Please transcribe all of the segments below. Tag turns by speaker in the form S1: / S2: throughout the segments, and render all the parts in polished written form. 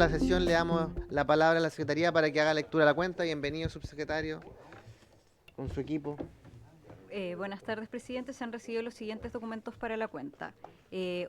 S1: la sesión, le damos la palabra a la Secretaría para que haga lectura de la cuenta. Bienvenido, subsecretario, con su equipo.
S2: Buenas tardes, presidente. Se han recibido los siguientes documentos para la cuenta.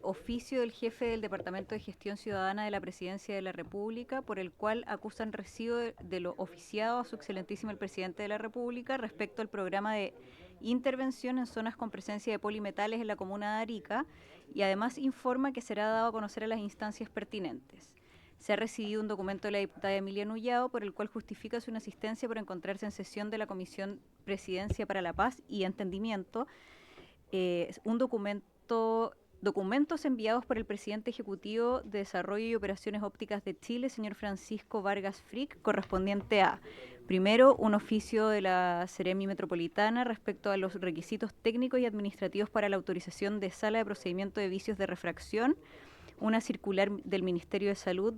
S2: Oficio del jefe del Departamento de Gestión Ciudadana de la Presidencia de la República, por el cual acusan recibo de lo oficiado a su excelentísimo el presidente de la República respecto al programa de intervención en zonas con presencia de polimetales en la comuna de Arica, y además informa que será dado a conocer a las instancias pertinentes. Se ha recibido un documento de la diputada Emilia Nullado, por el cual justifica su inasistencia por encontrarse en sesión de la Comisión Presidencia para la Paz y Entendimiento. Documentos enviados por el presidente ejecutivo de Desarrollo y Operaciones Ópticas de Chile, señor Francisco Vargas Frick, correspondiente a, primero, un oficio de la Seremi Metropolitana respecto a los requisitos técnicos y administrativos para la autorización de sala de procedimiento de vicios de refracción, una circular del Ministerio de Salud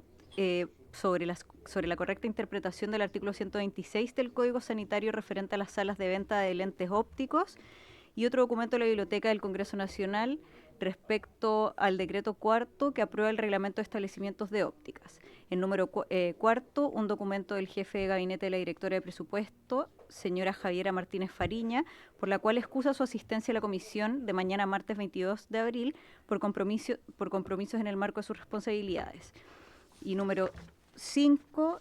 S2: sobre la correcta interpretación del artículo 126 del Código Sanitario referente a las salas de venta de lentes ópticos, y otro documento de la Biblioteca del Congreso Nacional respecto al decreto cuarto que aprueba el reglamento de establecimientos de ópticas. En número cuarto, un documento del jefe de gabinete de la directora de presupuesto, señora Javiera Martínez Fariña, por la cual excusa su asistencia a la comisión de mañana martes 22 de abril por compromisos en el marco de sus responsabilidades. Y número 5,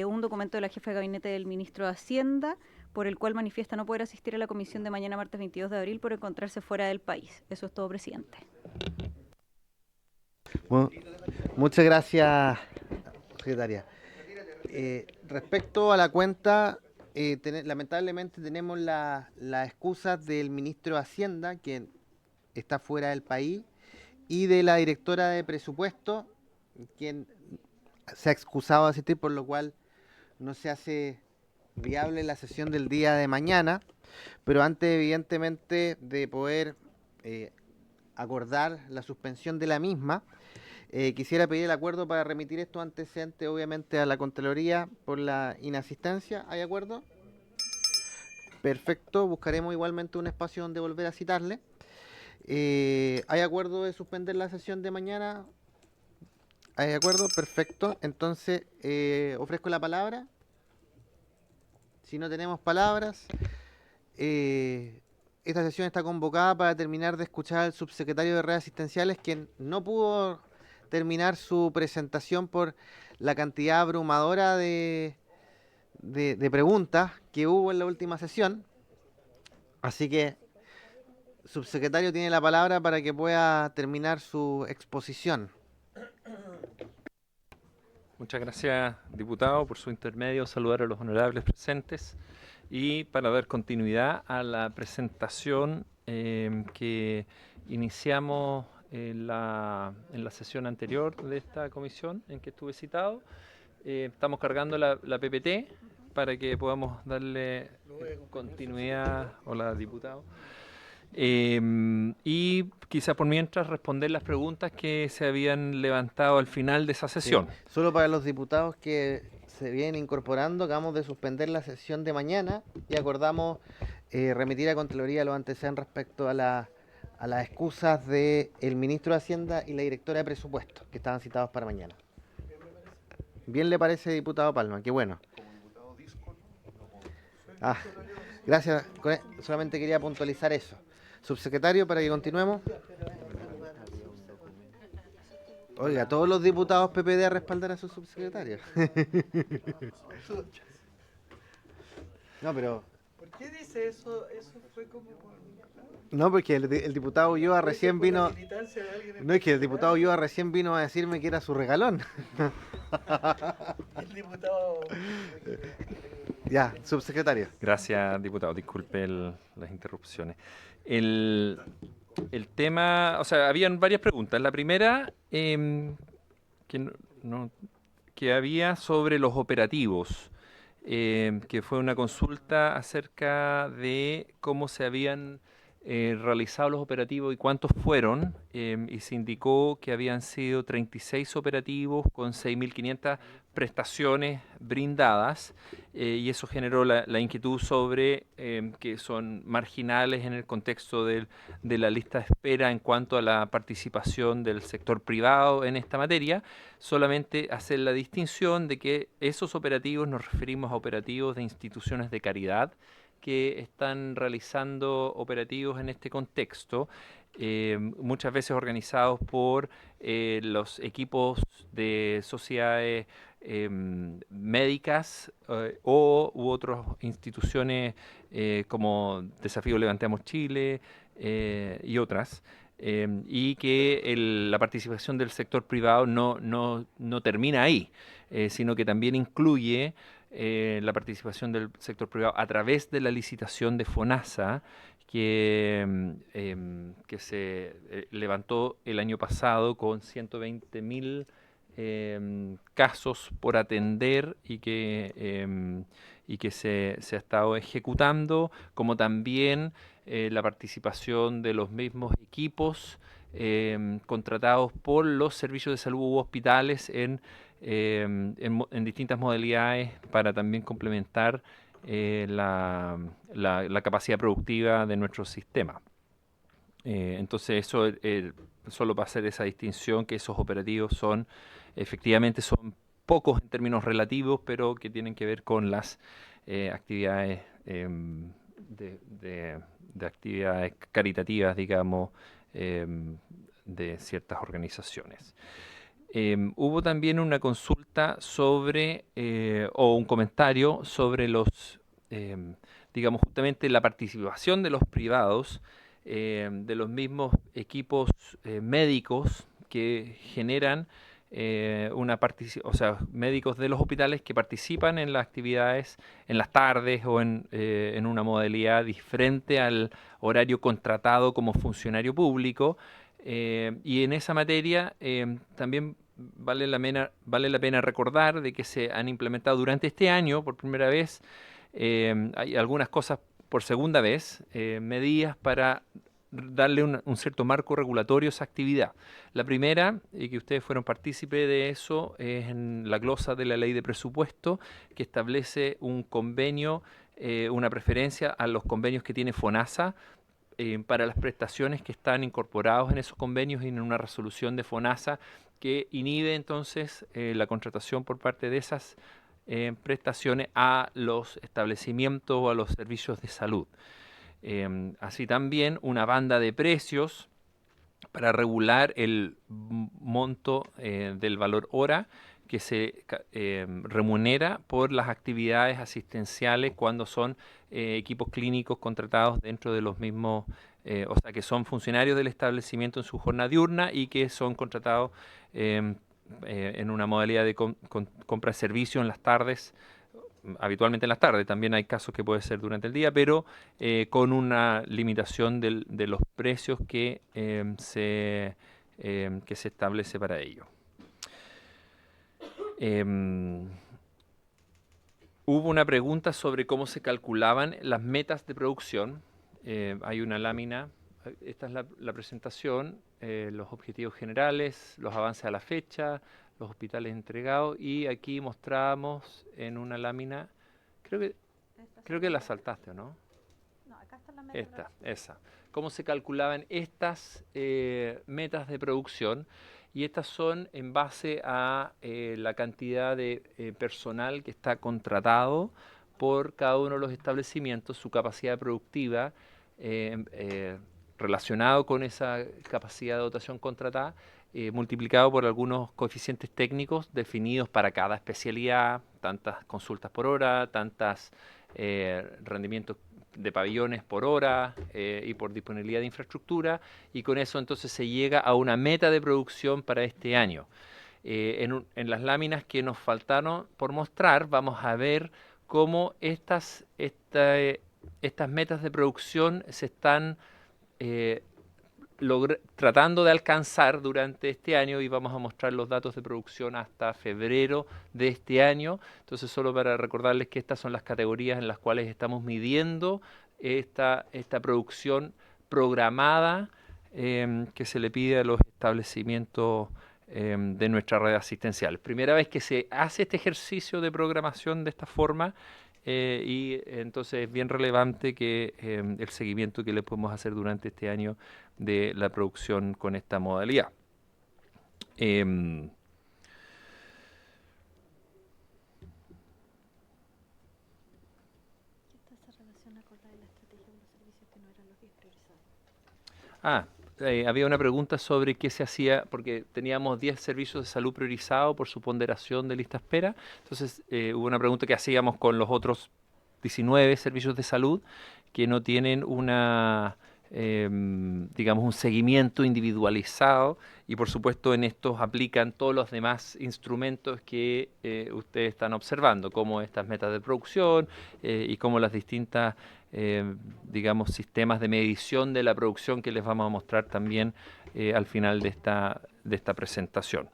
S2: un documento de la jefa de gabinete del ministro de Hacienda, por el cual manifiesta no poder asistir a la comisión de mañana martes 22 de abril por encontrarse fuera del país. Eso es todo, presidente.
S1: Bueno, muchas gracias, secretaria. Respecto a la cuenta, lamentablemente tenemos las excusas del ministro de Hacienda, quien está fuera del país, y de la directora de presupuesto, quien se ha excusado de asistir, por lo cual no se hace viable la sesión del día de mañana, pero antes, evidentemente, de poder acordar la suspensión de la misma, quisiera pedir el acuerdo para remitir estos antecedentes, obviamente, a la Contraloría por la inasistencia. ¿Hay acuerdo? Perfecto, buscaremos igualmente un espacio donde volver a citarle. ¿Hay acuerdo de suspender la sesión de mañana? ¿Hay acuerdo? Perfecto. Entonces, ofrezco la palabra. Si no tenemos palabras, esta sesión está convocada para terminar de escuchar al subsecretario de Redes Asistenciales, quien no pudo terminar su presentación por la cantidad abrumadora de preguntas que hubo en la última sesión. Así que, subsecretario, tiene la palabra para que pueda terminar su exposición.
S3: Muchas gracias, diputado, por su intermedio. Saludar a los honorables presentes y para dar continuidad a la presentación que iniciamos en la sesión anterior de esta comisión en que estuve citado. Estamos cargando la PPT para que podamos darle continuidad. Hola, diputado. Y quizá por mientras responder las preguntas que se habían levantado al final de esa sesión.
S1: Sí. Solo para los diputados que se vienen incorporando, acabamos de suspender la sesión de mañana y acordamos remitir a Contraloría los antecedentes respecto a las excusas del ministro de Hacienda y la directora de presupuesto, que estaban citados para mañana. ¿Bien le parece, diputado Palma? Qué bueno. Ah, gracias. Solamente quería puntualizar eso. Subsecretario, para que continuemos. Oiga, todos los diputados PPD a respaldar a su subsecretario. No, pero...
S4: ¿Por qué dice eso? Eso fue como...
S1: No, porque el diputado Ulloa recién vino... No, es que el diputado Ulloa recién vino a decirme que era su regalón.
S4: El diputado...
S1: Ya, subsecretario.
S3: Gracias, diputado. Disculpe las interrupciones. El tema, o sea, habían varias preguntas. La primera, que había sobre los operativos, que fue una consulta acerca de cómo se habían realizados los operativos y cuántos fueron, y se indicó que habían sido 36 operativos con 6.500 prestaciones brindadas, y eso generó la inquietud sobre que son marginales en el contexto de la lista de espera en cuanto a la participación del sector privado en esta materia. Solamente hacer la distinción de que esos operativos nos referimos a operativos de instituciones de caridad que están realizando operativos en este contexto, muchas veces organizados por los equipos de sociedades médicas u otras instituciones como Desafío Levantemos Chile y otras. Y que la participación del sector privado no termina ahí, sino que también incluye la participación del sector privado a través de la licitación de FONASA que se levantó el año pasado con 120.000 casos por atender y que se ha estado ejecutando, como también la participación de los mismos equipos contratados por los servicios de salud u hospitales en distintas modalidades para también complementar la capacidad productiva de nuestro sistema. Entonces eso solo para hacer esa distinción, que esos operativos efectivamente son pocos en términos relativos, pero que tienen que ver con las actividades de actividades caritativas, digamos, de ciertas organizaciones. Hubo también una consulta sobre, o un comentario sobre digamos, justamente la participación de los privados, de los mismos equipos médicos que generan o sea, médicos de los hospitales que participan en las actividades en las tardes o en una modalidad diferente al horario contratado como funcionario público. Y en esa materia también vale la pena recordar de que se han implementado durante este año por primera vez, hay algunas cosas por segunda vez, medidas para darle un cierto marco regulatorio a esa actividad. La primera, y que ustedes fueron partícipes de eso, es en la glosa de la ley de presupuesto, que establece un convenio, una preferencia a los convenios que tiene FONASA para las prestaciones que están incorporados en esos convenios y en una resolución de FONASA que inhibe entonces la contratación por parte de esas prestaciones a los establecimientos o a los servicios de salud. Así también una banda de precios para regular el monto del valor hora que se remunera por las actividades asistenciales cuando son equipos clínicos contratados dentro de los mismos, o sea, que son funcionarios del establecimiento en su jornada diurna y que son contratados en una modalidad de compra de servicio en las tardes, habitualmente en las tardes, también hay casos que puede ser durante el día, pero con una limitación de los precios que se establece para ello. Hubo una pregunta sobre cómo se calculaban las metas de producción. Hay una lámina, esta es la presentación, los objetivos generales, los avances a la fecha, los hospitales entregados, y aquí mostramos en una lámina, creo que la saltaste, ¿o no?
S2: No, acá está la meta.
S3: Esa. Cómo se calculaban estas metas de producción, y estas son en base a la cantidad de personal que está contratado por cada uno de los establecimientos, su capacidad productiva relacionado con esa capacidad de dotación contratada, multiplicado por algunos coeficientes técnicos definidos para cada especialidad, tantas consultas por hora, tantas rendimientos de pabellones por hora y por disponibilidad de infraestructura, y con eso entonces se llega a una meta de producción para este año. En las láminas que nos faltaron por mostrar vamos a ver cómo estas metas de producción se están tratando de alcanzar durante este año, y vamos a mostrar los datos de producción hasta febrero de este año. Entonces, solo para recordarles que estas son las categorías en las cuales estamos midiendo esta producción programada que se le pide a los establecimientos de nuestra red asistencial. Primera vez que se hace este ejercicio de programación de esta forma y entonces es bien relevante que el seguimiento que le podemos hacer durante este año de la producción con esta modalidad. Había una pregunta sobre qué se hacía, porque teníamos 10 servicios de salud priorizados por su ponderación de lista espera. Entonces hubo una pregunta que hacíamos con los otros 19 servicios de salud que no tienen una, digamos, un seguimiento individualizado, y por supuesto en estos aplican todos los demás instrumentos que ustedes están observando, como estas metas de producción y como las distintas digamos, sistemas de medición de la producción que les vamos a mostrar también al final de esta presentación.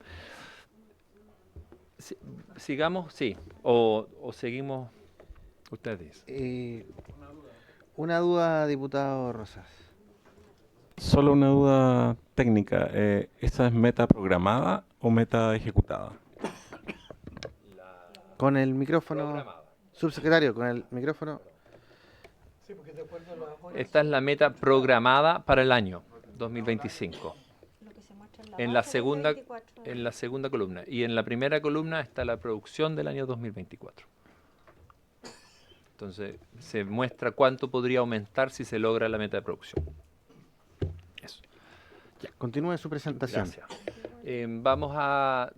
S3: Sigamos, sí, o seguimos, ustedes dicen.
S1: Una duda, diputado Rosas.
S5: Solo una duda técnica. ¿Esta es meta programada o meta ejecutada?
S1: Con el micrófono,
S3: Programada.
S1: subsecretario, con el micrófono.
S4: Sí, porque de acuerdo a las horas.
S3: Esta es la meta programada para el año 2025. En la segunda columna. Y en la primera columna está la producción del año 2024. Entonces, se muestra cuánto podría aumentar si se logra la meta de producción. Eso.
S1: Continúe su presentación.
S3: Gracias. Vamos a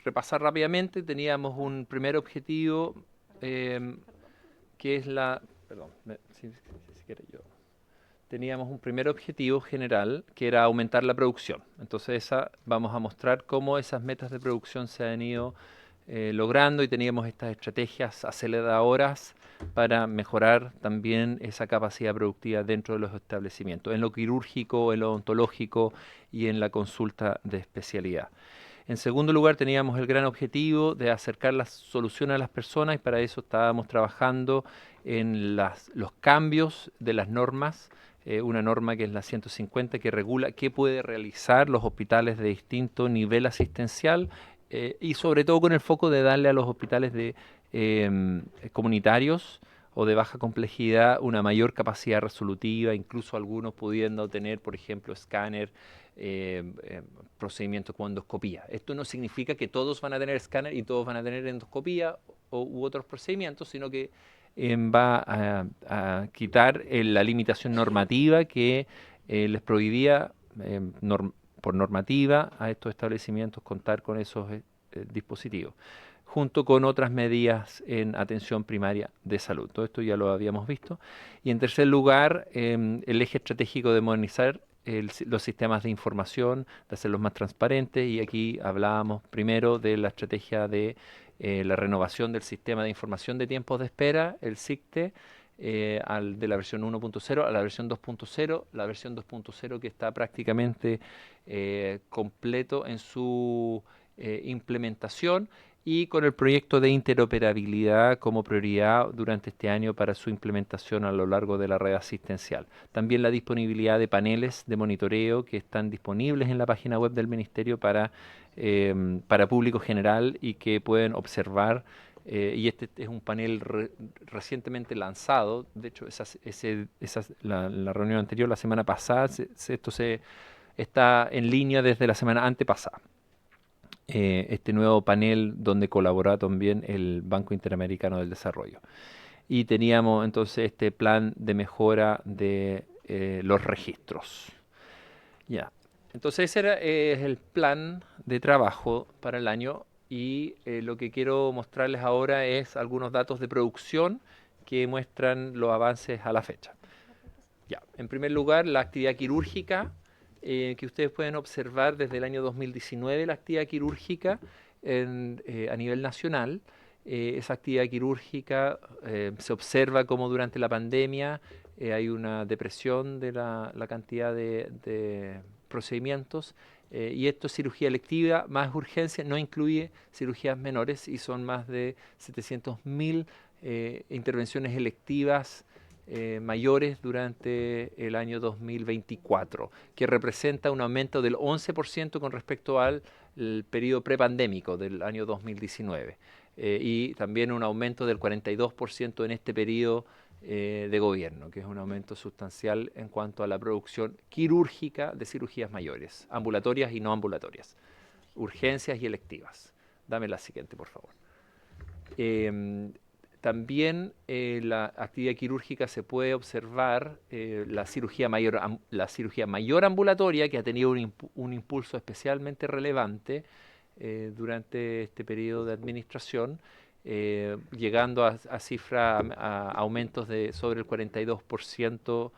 S3: repasar rápidamente. Teníamos un primer objetivo que es la... Perdón, si quiere yo. Teníamos un primer objetivo general que era aumentar la producción. Entonces vamos a mostrar cómo esas metas de producción se han ido logrando, y teníamos estas estrategias aceleradoras para mejorar también esa capacidad productiva dentro de los establecimientos, en lo quirúrgico, en lo odontológico y en la consulta de especialidad. En segundo lugar, teníamos el gran objetivo de acercar las soluciones a las personas, y para eso estábamos trabajando en los cambios de las normas. Una norma que es la 150, que regula qué puede realizar los hospitales de distinto nivel asistencial, y sobre todo con el foco de darle a los hospitales comunitarios o de baja complejidad una mayor capacidad resolutiva, incluso algunos pudiendo tener, por ejemplo, escáner, procedimientos como endoscopía. Esto no significa que todos van a tener escáner y todos van a tener endoscopía u otros procedimientos, sino que va a quitar la limitación normativa que les prohibía por normativa a estos establecimientos contar con esos dispositivos, junto con otras medidas en atención primaria de salud. Todo esto ya lo habíamos visto. Y en tercer lugar, el eje estratégico de modernizar los sistemas de información, de hacerlos más transparentes, y aquí hablábamos primero de la estrategia de la renovación del sistema de información de tiempos de espera, el SICTE, de la versión 1.0 a la versión 2.0, la versión 2.0 que está prácticamente completo en su implementación, y con el proyecto de interoperabilidad como prioridad durante este año para su implementación a lo largo de la red asistencial. También la disponibilidad de paneles de monitoreo que están disponibles en la página web del Ministerio para público general y que pueden observar. Y este es un panel recientemente lanzado. De hecho, la reunión anterior, la semana pasada, esto está en línea desde la semana antepasada. Este nuevo panel donde colabora también el Banco Interamericano del Desarrollo. Y teníamos entonces este plan de mejora de los registros. Ya. Entonces ese es el plan de trabajo para el año, y lo que quiero mostrarles ahora es algunos datos de producción que muestran los avances a la fecha. Ya. En primer lugar, la actividad quirúrgica, que ustedes pueden observar desde el año 2019, la actividad quirúrgica a nivel nacional. Esa actividad quirúrgica se observa como durante la pandemia hay una depresión de la cantidad de procedimientos, y esto es cirugía electiva más urgencia, no incluye cirugías menores, y son más de 700.000 intervenciones electivas mayores durante el año 2024, que representa un aumento del 11% con respecto al periodo prepandémico del año 2019, y también un aumento del 42% en este periodo de gobierno, que es un aumento sustancial en cuanto a la producción quirúrgica de cirugías mayores, ambulatorias y no ambulatorias, urgencias y electivas. Dame la siguiente, por favor. También la actividad quirúrgica se puede observar la cirugía mayor ambulatoria, que ha tenido un impulso especialmente relevante durante este periodo de administración, llegando a aumentos de sobre el 42%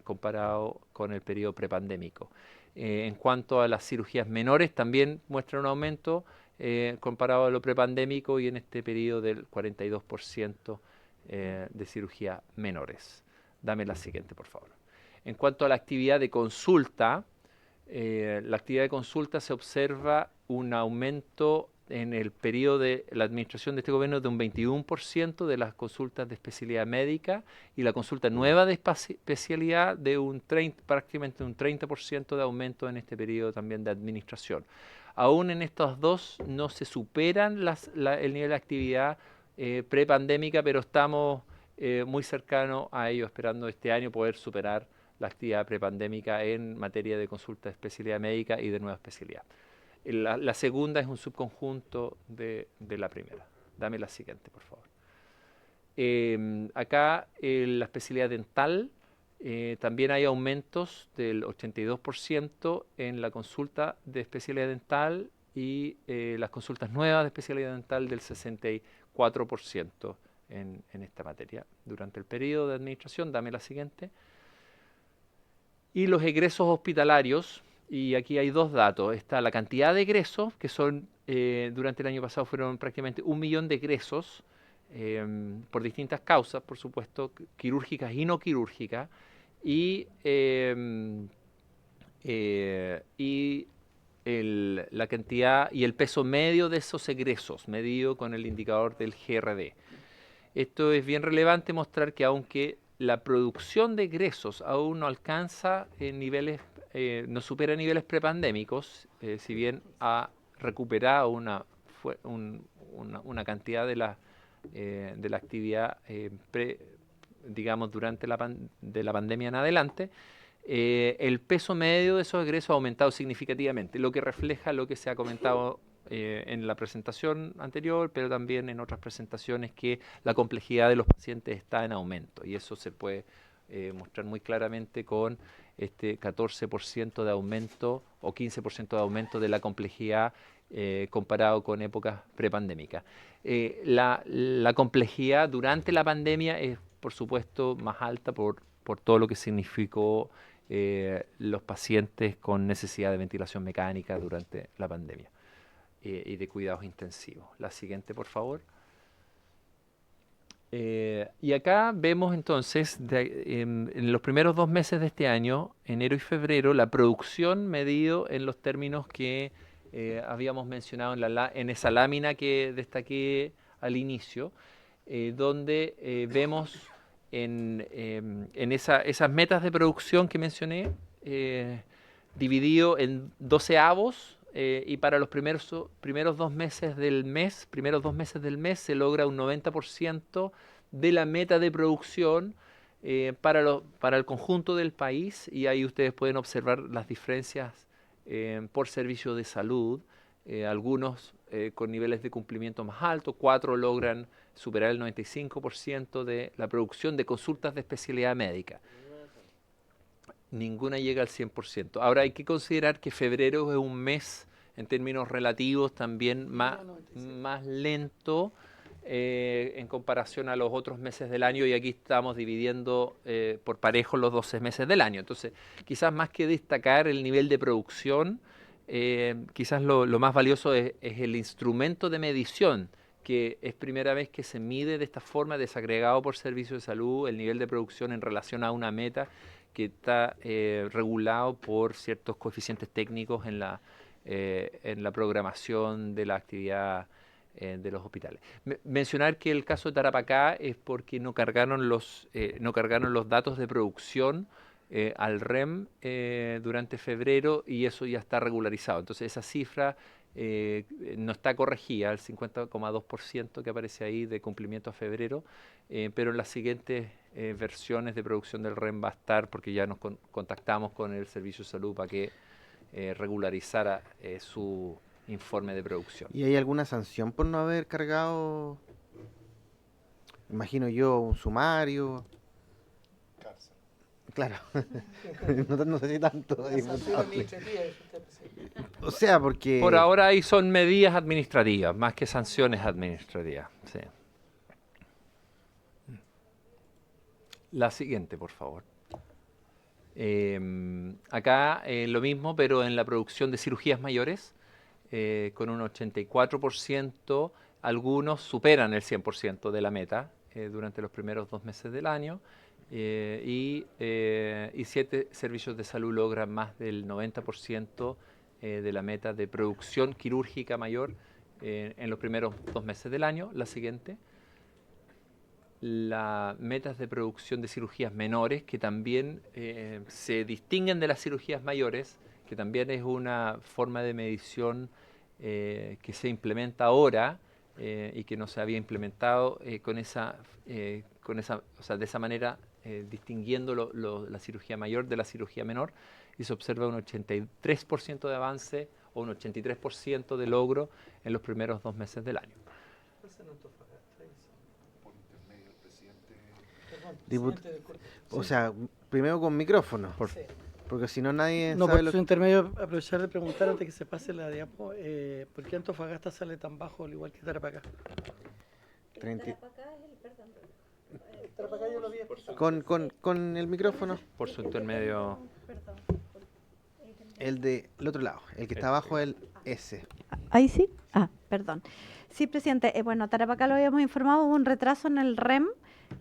S3: comparado con el periodo prepandémico. En cuanto a las cirugías menores, también muestran un aumento comparado a lo prepandémico y en este periodo del 42% de cirugías menores. Dame la siguiente, por favor. En cuanto a la actividad de consulta, se observa un aumento en el periodo de la administración de este gobierno de un 21% de las consultas de especialidad médica y la consulta nueva de especialidad de prácticamente un 30% de aumento en este periodo también de administración. Aún en estos dos no se superan el nivel de actividad prepandémica, pero estamos muy cercanos a ello, esperando este año poder superar la actividad prepandémica en materia de consulta de especialidad médica y de nueva especialidad. La segunda es un subconjunto de la primera. Dame la siguiente, por favor. Acá la especialidad dental, también hay aumentos del 82% en la consulta de especialidad dental y las consultas nuevas de especialidad dental del 64% en esta materia durante el periodo de administración. Dame la siguiente. Y los egresos hospitalarios, y aquí hay dos datos. Está la cantidad de egresos, que son, durante el año pasado fueron prácticamente 1 millón de egresos, por distintas causas, por supuesto, quirúrgicas y no quirúrgicas, y la cantidad y el peso medio de esos egresos, medido con el indicador del GRD. Esto es bien relevante mostrar que aunque la producción de egresos aún no alcanza niveles, no supera niveles prepandémicos, si bien ha recuperado una cantidad de la actividad digamos durante de la pandemia en adelante, el peso medio de esos egresos ha aumentado significativamente, lo que refleja lo que se ha comentado en la presentación anterior, pero también en otras presentaciones, que la complejidad de los pacientes está en aumento, y eso se puede mostrar muy claramente con este 14% de aumento o 15% de aumento de la complejidad comparado con épocas prepandémicas. La complejidad durante la pandemia es, por supuesto, más alta por todo lo que significó los pacientes con necesidad de ventilación mecánica durante la pandemia y de cuidados intensivos. La siguiente, por favor. Y acá vemos entonces, en los primeros 2 meses de este año, enero y febrero, la producción medido en los términos que habíamos mencionado en esa lámina que destaqué al inicio, donde vemos en esas metas de producción que mencioné, dividido en 12avos, y para los primeros 2 meses del mes, se logra un 90% de la meta de producción para el conjunto del país, y ahí ustedes pueden observar las diferencias por servicio de salud, algunos con niveles de cumplimiento más altos. 4 logran superar el 95% de la producción de consultas de especialidad médica. Ninguna llega al 100%. Ahora hay que considerar que febrero es un mes en términos relativos también más lento en comparación a los otros meses del año, y aquí estamos dividiendo por parejo los 12 meses del año. Entonces, quizás más que destacar el nivel de producción, quizás lo más valioso es el instrumento de medición, que es primera vez que se mide de esta forma, desagregado por servicio de salud, el nivel de producción en relación a una meta que está regulado por ciertos coeficientes técnicos en la programación de la actividad de los hospitales. Mencionar que el caso de Tarapacá es porque no cargaron los datos de producción al REM durante febrero y eso ya está regularizado. Entonces esa cifra no está corregida, el 50,2% que aparece ahí de cumplimiento a febrero, pero en las siguientes versiones de producción del REM va a estar, porque ya nos contactamos con el Servicio de Salud para que regularizara su informe de producción.
S1: ¿Y hay alguna sanción por no haber cargado, imagino yo, un sumario?
S4: Cárcel.
S1: Claro, no sé si tanto,
S4: La sanción
S1: diputado.
S4: administrativa, eso usted, presidente.
S1: O sea, porque...
S3: Por ahora ahí son medidas administrativas, más que sanciones administrativas. Sí. La siguiente, por favor. Acá lo mismo, pero en la producción de cirugías mayores, con un 84%, algunos superan el 100% de la meta durante los primeros 2 meses del año, y 7 servicios de salud logran más del 90% de la meta de producción quirúrgica mayor en los primeros 2 meses del año. La siguiente. Las metas de producción de cirugías menores, que también se distinguen de las cirugías mayores, que también es una forma de medición que se implementa ahora y que no se había implementado o sea, de esa manera, distinguiendo la cirugía mayor de la cirugía menor, y se observa un 83% de avance o un 83% de logro en los primeros 2 meses del año.
S4: Presidente del cuerpo.
S1: O sea, primero con micrófono,
S4: Sí.
S1: porque si no nadie
S4: No,
S1: sabe
S4: por
S1: lo
S4: su intermedio, aprovechar de preguntar antes que se pase la diapo, ¿por qué Antofagasta sale tan bajo al igual que Tarapacá?
S1: 30
S4: Tarapacá yo lo había escuchado.
S1: con el micrófono,
S3: Por su intermedio.
S1: el otro lado, el que está abajo, el S.
S6: Ahí sí. Perdón. Sí, presidente. Bueno, Tarapacá lo habíamos informado, hubo un retraso en el REM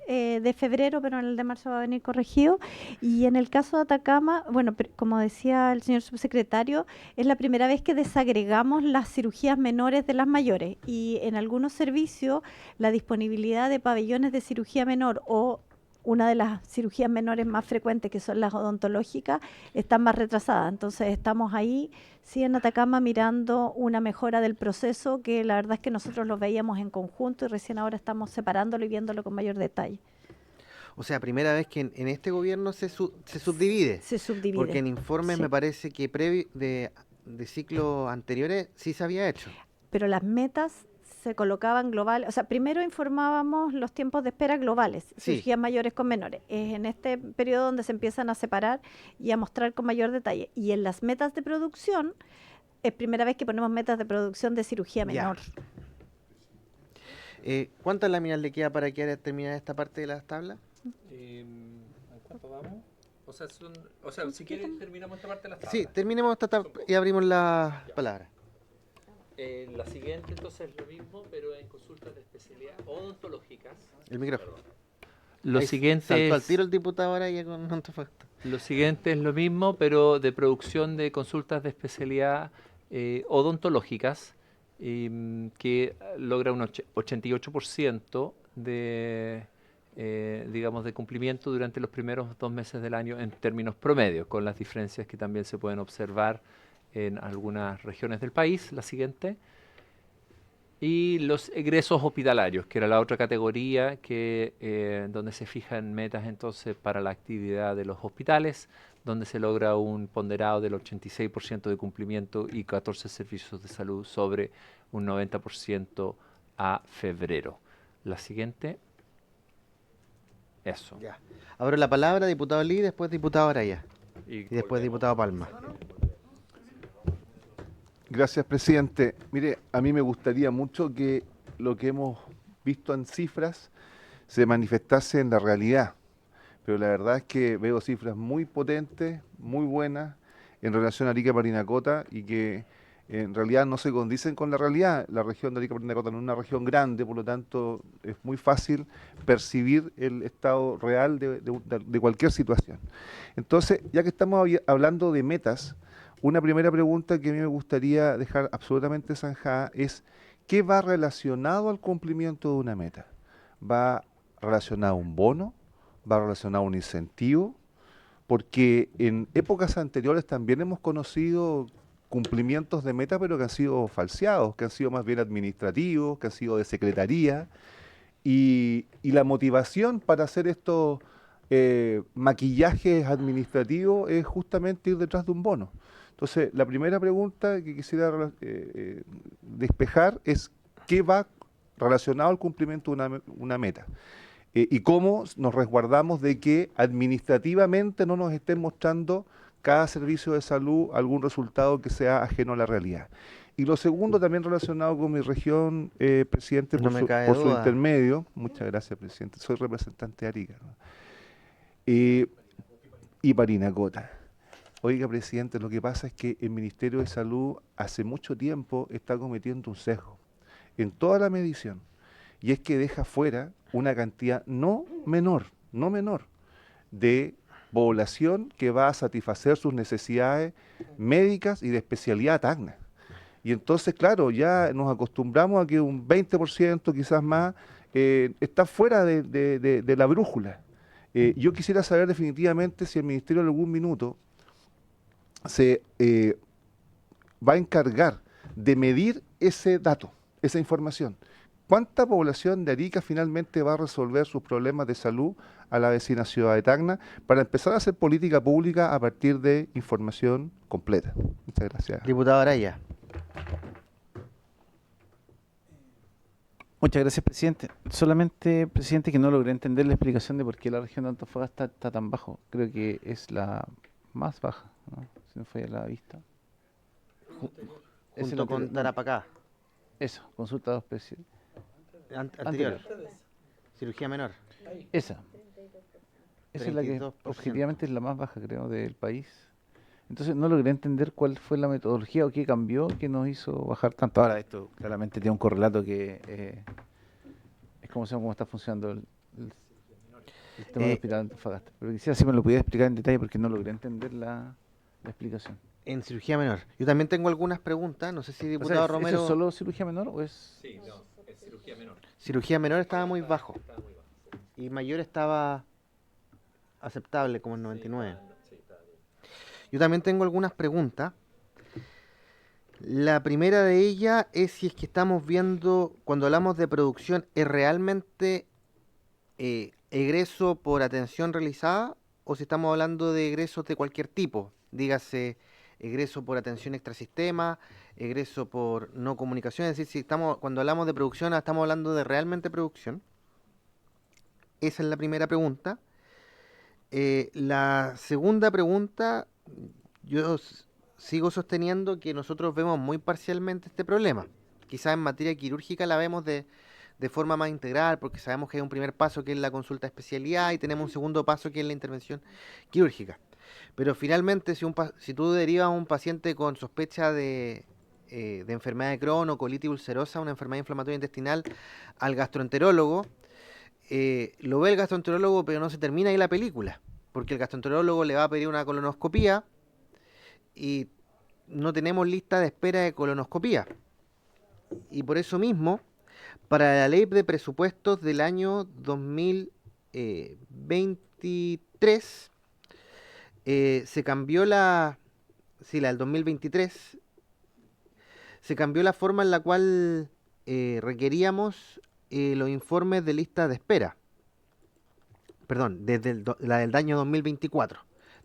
S6: de febrero, pero en el de marzo va a venir corregido. Y en el caso de Atacama, bueno, como decía el señor subsecretario, es la primera vez que desagregamos las cirugías menores de las mayores. Y en algunos servicios, la disponibilidad de pabellones de cirugía menor o una de las cirugías menores más frecuentes, que son las odontológicas, están más retrasadas. Entonces estamos ahí, sí, en Atacama, mirando una mejora del proceso, que la verdad es que nosotros lo veíamos en conjunto y recién ahora estamos separándolo y viéndolo con mayor detalle.
S1: O sea, primera vez que en este gobierno se subdivide.
S6: Se subdivide.
S1: Porque en informes
S6: Sí.
S1: me parece que de ciclos anteriores sí se había hecho.
S6: Pero las metas se colocaban global, o sea, primero informábamos los tiempos de espera globales,
S1: Sí.
S6: cirugías mayores con menores. Es en este periodo donde se empiezan a separar y a mostrar con mayor detalle. Y en las metas de producción, es primera vez que ponemos metas de producción de cirugía
S1: Ya.
S6: menor.
S1: ¿Cuántas láminas le queda para que terminar esta parte de las tablas?
S3: ¿En cuánto vamos? O sea, si quieren terminamos esta parte de las tablas.
S1: Sí, terminemos esta tabla y abrimos la palabra.
S3: La siguiente entonces es lo mismo, pero en consultas de especialidad odontológicas.
S1: El micrófono.
S3: Lo
S1: Ahí
S3: siguiente
S1: saltó al
S3: es...
S1: tiro el diputado ahora ya con Antofagasta.
S3: Lo siguiente es lo mismo, pero de producción de consultas de especialidad odontológicas, que logra un 88% de, digamos, de cumplimiento durante los primeros 2 meses del año en términos promedios, con las diferencias que también se pueden observar en algunas regiones del país. La siguiente. Y los egresos hospitalarios, que era la otra categoría que donde se fijan metas entonces para la actividad de los hospitales, donde se logra un ponderado del 86% de cumplimiento y 14 servicios de salud sobre un 90% a febrero. La siguiente. Eso.
S1: Ya. Abro la palabra, diputado Lee, después diputado Araya. Y después
S3: volvemos.
S1: diputado Palma.
S7: Gracias, presidente. Mire, a mí me gustaría mucho que lo que hemos visto en cifras se manifestase en la realidad, pero la verdad es que veo cifras muy potentes, muy buenas en relación a Arica Parinacota y que en realidad no se condicen con la realidad. La región de Arica Parinacota no es una región grande, por lo tanto es muy fácil percibir el estado real de cualquier situación. Entonces, ya que estamos hablando de metas, una primera pregunta que a mí me gustaría dejar absolutamente zanjada es ¿qué va relacionado al cumplimiento de una meta? ¿Va relacionado a un bono? ¿Va relacionado a un incentivo? Porque en épocas anteriores también hemos conocido cumplimientos de meta, pero que han sido falseados, que han sido más bien administrativos, que han sido de secretaría, y la motivación para hacer estos maquillajes administrativos es justamente ir detrás de un bono. Entonces, la primera pregunta que quisiera despejar es ¿qué va relacionado al cumplimiento de una meta? Y cómo nos resguardamos de que administrativamente no nos estén mostrando cada servicio de salud algún resultado que sea ajeno a la realidad. Y lo segundo, también relacionado con mi región, presidente,
S1: No me cabe
S7: por su
S1: duda.
S7: intermedio. Muchas gracias, presidente. Soy representante de Arica, ¿no? Y Parinacota. Oiga, presidente, lo que pasa es que el Ministerio de Salud hace mucho tiempo está cometiendo un sesgo en toda la medición. Y es que deja fuera una cantidad no menor de población que va a satisfacer sus necesidades médicas y de especialidad Tacna. Y entonces, claro, ya nos acostumbramos a que un 20%, quizás más, está fuera de la brújula. Yo quisiera saber definitivamente si el Ministerio en algún minuto se va a encargar de medir ese dato, esa información. ¿Cuánta población de Arica finalmente va a resolver sus problemas de salud a la vecina ciudad de Tacna para empezar a hacer política pública a partir de información completa? Muchas gracias.
S1: Diputado Araya.
S8: Muchas gracias, presidente. Solamente, presidente, que no logré entender la explicación de por qué la región de Antofagasta está tan bajo. Creo que es la más baja, ¿no? Si no falla la vista. Es el
S1: Junto con
S8: anterior, no,
S1: Tarapacá.
S8: Eso, consulta dos presidentes.
S1: Anterior. Cirugía menor.
S8: Esa. Esa es la que
S1: 32%.
S8: objetivamente es la más baja, creo, del país. Entonces no logré entender cuál fue la metodología o qué cambió que nos hizo bajar tanto. Ahora, esto claramente tiene un correlato que es como cómo está funcionando el sistema del hospital de Antofagasta. Pero quisiera si me lo pudiera explicar en detalle porque no logré entender la explicación.
S1: En cirugía menor. Yo también tengo algunas preguntas. No sé si
S8: O sea,
S1: diputado
S8: ¿eso
S1: Romero.
S8: es solo cirugía menor o es...?
S3: Sí, no, es cirugía menor.
S1: Cirugía menor estaba muy bajo. Y mayor estaba aceptable, como en 99. Yo también tengo algunas preguntas. La primera de ellas es si es que estamos viendo, cuando hablamos de producción, ¿es realmente egreso por atención realizada o si estamos hablando de egresos de cualquier tipo? Dígase, egreso por atención extrasistema, egreso por no comunicación, es decir, si estamos, cuando hablamos de producción, estamos hablando de realmente producción. Esa es la primera pregunta. La segunda pregunta, yo sigo sosteniendo que nosotros vemos muy parcialmente este problema. Quizás en materia quirúrgica la vemos de forma más integral, porque sabemos que hay un primer paso que es la consulta de especialidad y tenemos un segundo paso que es la intervención quirúrgica. Pero finalmente, si tú derivas a un paciente con sospecha de enfermedad de Crohn o colitis ulcerosa, una enfermedad inflamatoria intestinal, al gastroenterólogo, lo ve el gastroenterólogo, pero no se termina ahí la película, porque el gastroenterólogo le va a pedir una colonoscopía y no tenemos lista de espera de colonoscopía. Y por eso mismo, para la ley de presupuestos del año 2023, se cambió la del 2023, se cambió la forma en la cual requeríamos los informes de lista de espera. Perdón, desde la del año 2024.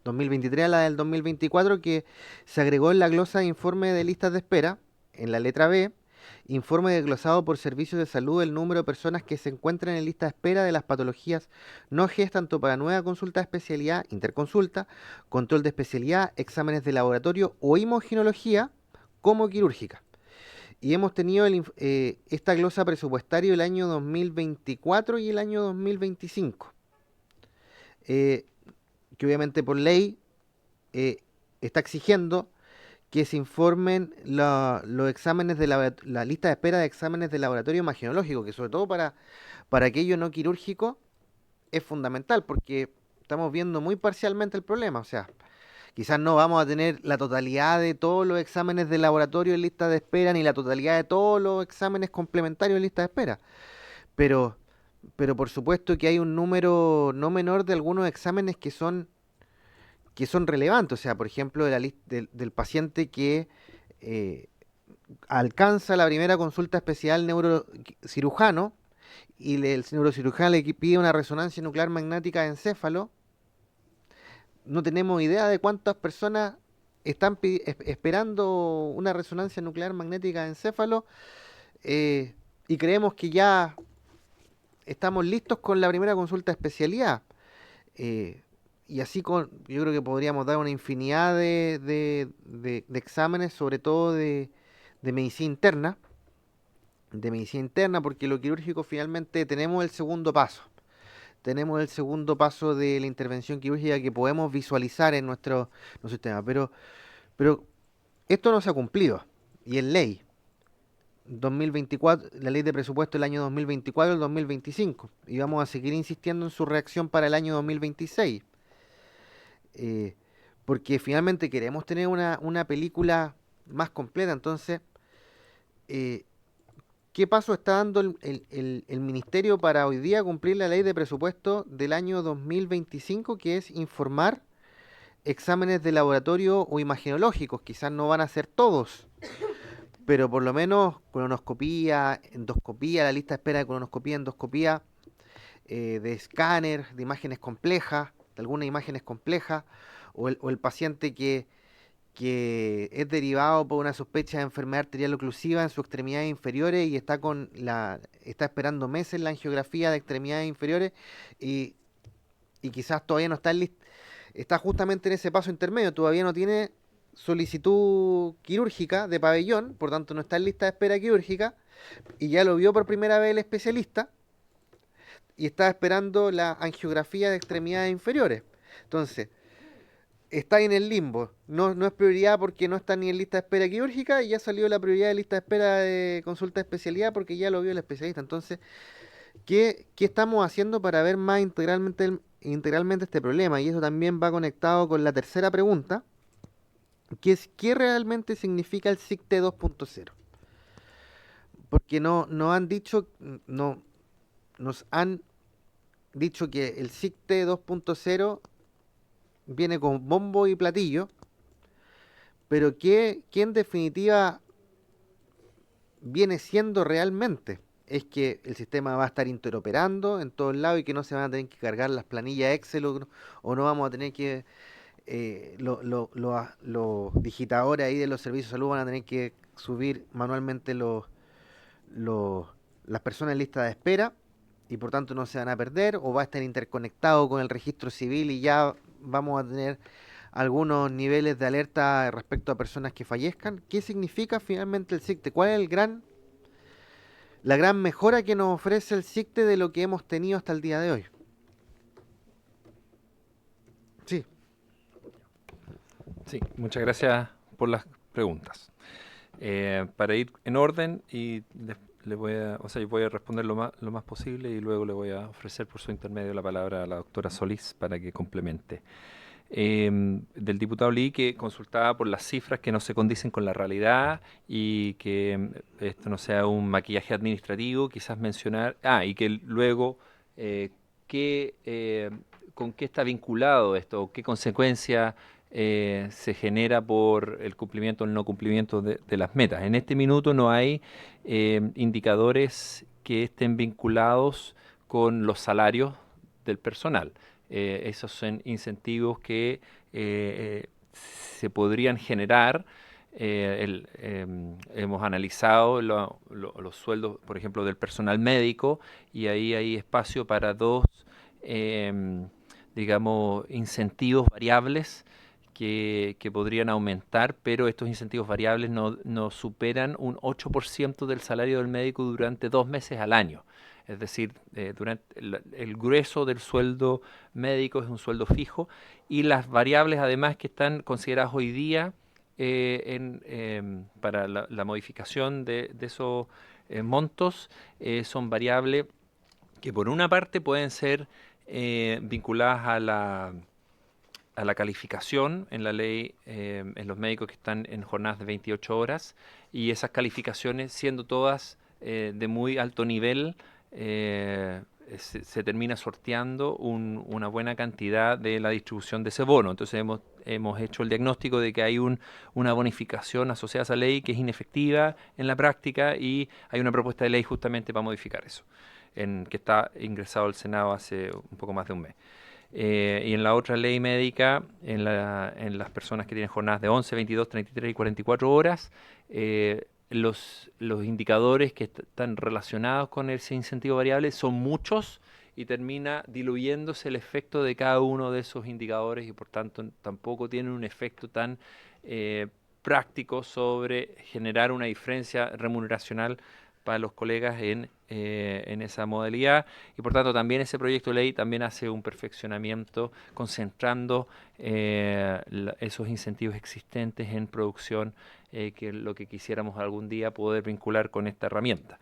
S1: 2023 a la del 2024, que se agregó en la glosa de informe de listas de espera, en la letra B, informe desglosado por servicios de salud el número de personas que se encuentran en lista de espera de las patologías no GES, tanto para nueva consulta de especialidad, interconsulta, control de especialidad, exámenes de laboratorio o imogenología, como quirúrgica. Y hemos tenido esta glosa presupuestaria el año 2024 y el año 2025. Que obviamente por ley está exigiendo que se informen los exámenes de la lista de espera de exámenes de laboratorio imagenológico, que sobre todo para aquello no quirúrgico es fundamental, porque estamos viendo muy parcialmente el problema. O sea, Quizás no vamos a tener la totalidad de todos los exámenes de laboratorio en lista de espera, ni la totalidad de todos los exámenes complementarios en lista de espera, pero, pero por supuesto que hay un número no menor de algunos exámenes que son relevantes. O sea, por ejemplo, del paciente que eh, alcanza la primera consulta especial neurocirujano y el neurocirujano le pide una resonancia nuclear magnética de encéfalo. No tenemos idea de cuántas personas están esperando una resonancia nuclear magnética de encéfalo, y creemos que ya estamos listos con la primera consulta de especialidad. Y así yo creo que podríamos dar una infinidad de exámenes, sobre todo de medicina interna, porque lo quirúrgico finalmente tenemos el segundo paso. Tenemos el segundo paso de la intervención quirúrgica que podemos visualizar en nuestro sistema, pero esto no se ha cumplido, y es ley. 2024, la ley de presupuesto del año 2024 y el 2025, y vamos a seguir insistiendo en su reacción para el año 2026, porque finalmente queremos tener una película más completa. Entonces, ¿qué paso está dando el Ministerio para hoy día cumplir la ley de presupuesto del año 2025, que es informar exámenes de laboratorio o imagenológicos? Quizás no van a ser todos, pero por lo menos colonoscopía, endoscopía, la lista de espera de colonoscopía, endoscopía, de escáner, de imágenes complejas, de algunas imágenes complejas, o el paciente que es derivado por una sospecha de enfermedad arterial oclusiva en sus extremidades inferiores y está esperando meses la angiografía de extremidades inferiores, y quizás todavía no está está justamente en ese paso intermedio, todavía no tiene solicitud quirúrgica de pabellón, por tanto no está en lista de espera quirúrgica, y ya lo vio por primera vez el especialista y está esperando la angiografía de extremidades inferiores. Entonces, está en el limbo, no es prioridad porque no está ni en lista de espera quirúrgica, y ya salió la prioridad de lista de espera de consulta de especialidad porque ya lo vio el especialista. Entonces, ¿qué estamos haciendo para ver más integralmente este problema? Y eso también va conectado con la tercera pregunta, que es ¿qué realmente significa el SICTE 2.0? Porque nos han dicho que el SICTE 2.0 viene con bombo y platillo, pero ¿qué en definitiva viene siendo realmente? Es que el sistema va a estar interoperando en todos lados y que no se van a tener que cargar las planillas Excel, o no vamos a tener que los digitadores ahí de los servicios de salud van a tener que subir manualmente las personas en lista de espera, y por tanto no se van a perder, o va a estar interconectado con el registro civil y ya vamos a tener algunos niveles de alerta respecto a personas que fallezcan. ¿Qué significa finalmente el SICTE? ¿Cuál es la gran mejora que nos ofrece el SICTE de lo que hemos tenido hasta el día de hoy? Sí.
S3: Sí, muchas gracias por las preguntas. Para ir en orden, y yo voy a responder lo más posible, y luego le voy a ofrecer por su intermedio la palabra a la doctora Solís para que complemente. Del diputado Lee, que consultaba por las cifras que no se condicen con la realidad y que esto no sea un maquillaje administrativo, quizás mencionar, y que luego con qué está vinculado esto, qué consecuencia se genera por el cumplimiento o el no cumplimiento de las metas. En este minuto no hay indicadores que estén vinculados con los salarios del personal. Esos son incentivos que se podrían generar. Hemos analizado los sueldos, por ejemplo, del personal médico, y ahí hay espacio para dos, digamos, incentivos variables que podrían aumentar, pero estos incentivos variables no superan un 8% del salario del médico durante 2 meses al año. Es decir, durante el grueso del sueldo médico es un sueldo fijo, y las variables además que están consideradas hoy día para la modificación de esos montos son variables que por una parte pueden ser vinculadas a la calificación en la ley en los médicos que están en jornadas de 28 horas, y esas calificaciones, siendo todas de muy alto nivel, se termina sorteando una buena cantidad de la distribución de ese bono. Entonces hemos hecho el diagnóstico de que hay una bonificación asociada a esa ley que es inefectiva en la práctica, y hay una propuesta de ley justamente para modificar eso, que está ingresado al Senado hace un poco más de un mes. Y en la otra ley médica, en las personas que tienen jornadas de 11, 22, 33 y 44 horas, los indicadores que están relacionados con ese incentivo variable son muchos, y termina diluyéndose el efecto de cada uno de esos indicadores, y por tanto tampoco tienen un efecto tan práctico sobre generar una diferencia remuneracional para los colegas en esa modalidad. Y por tanto también ese proyecto de ley también hace un perfeccionamiento concentrando esos incentivos existentes en producción, que es lo que quisiéramos algún día poder vincular con esta herramienta.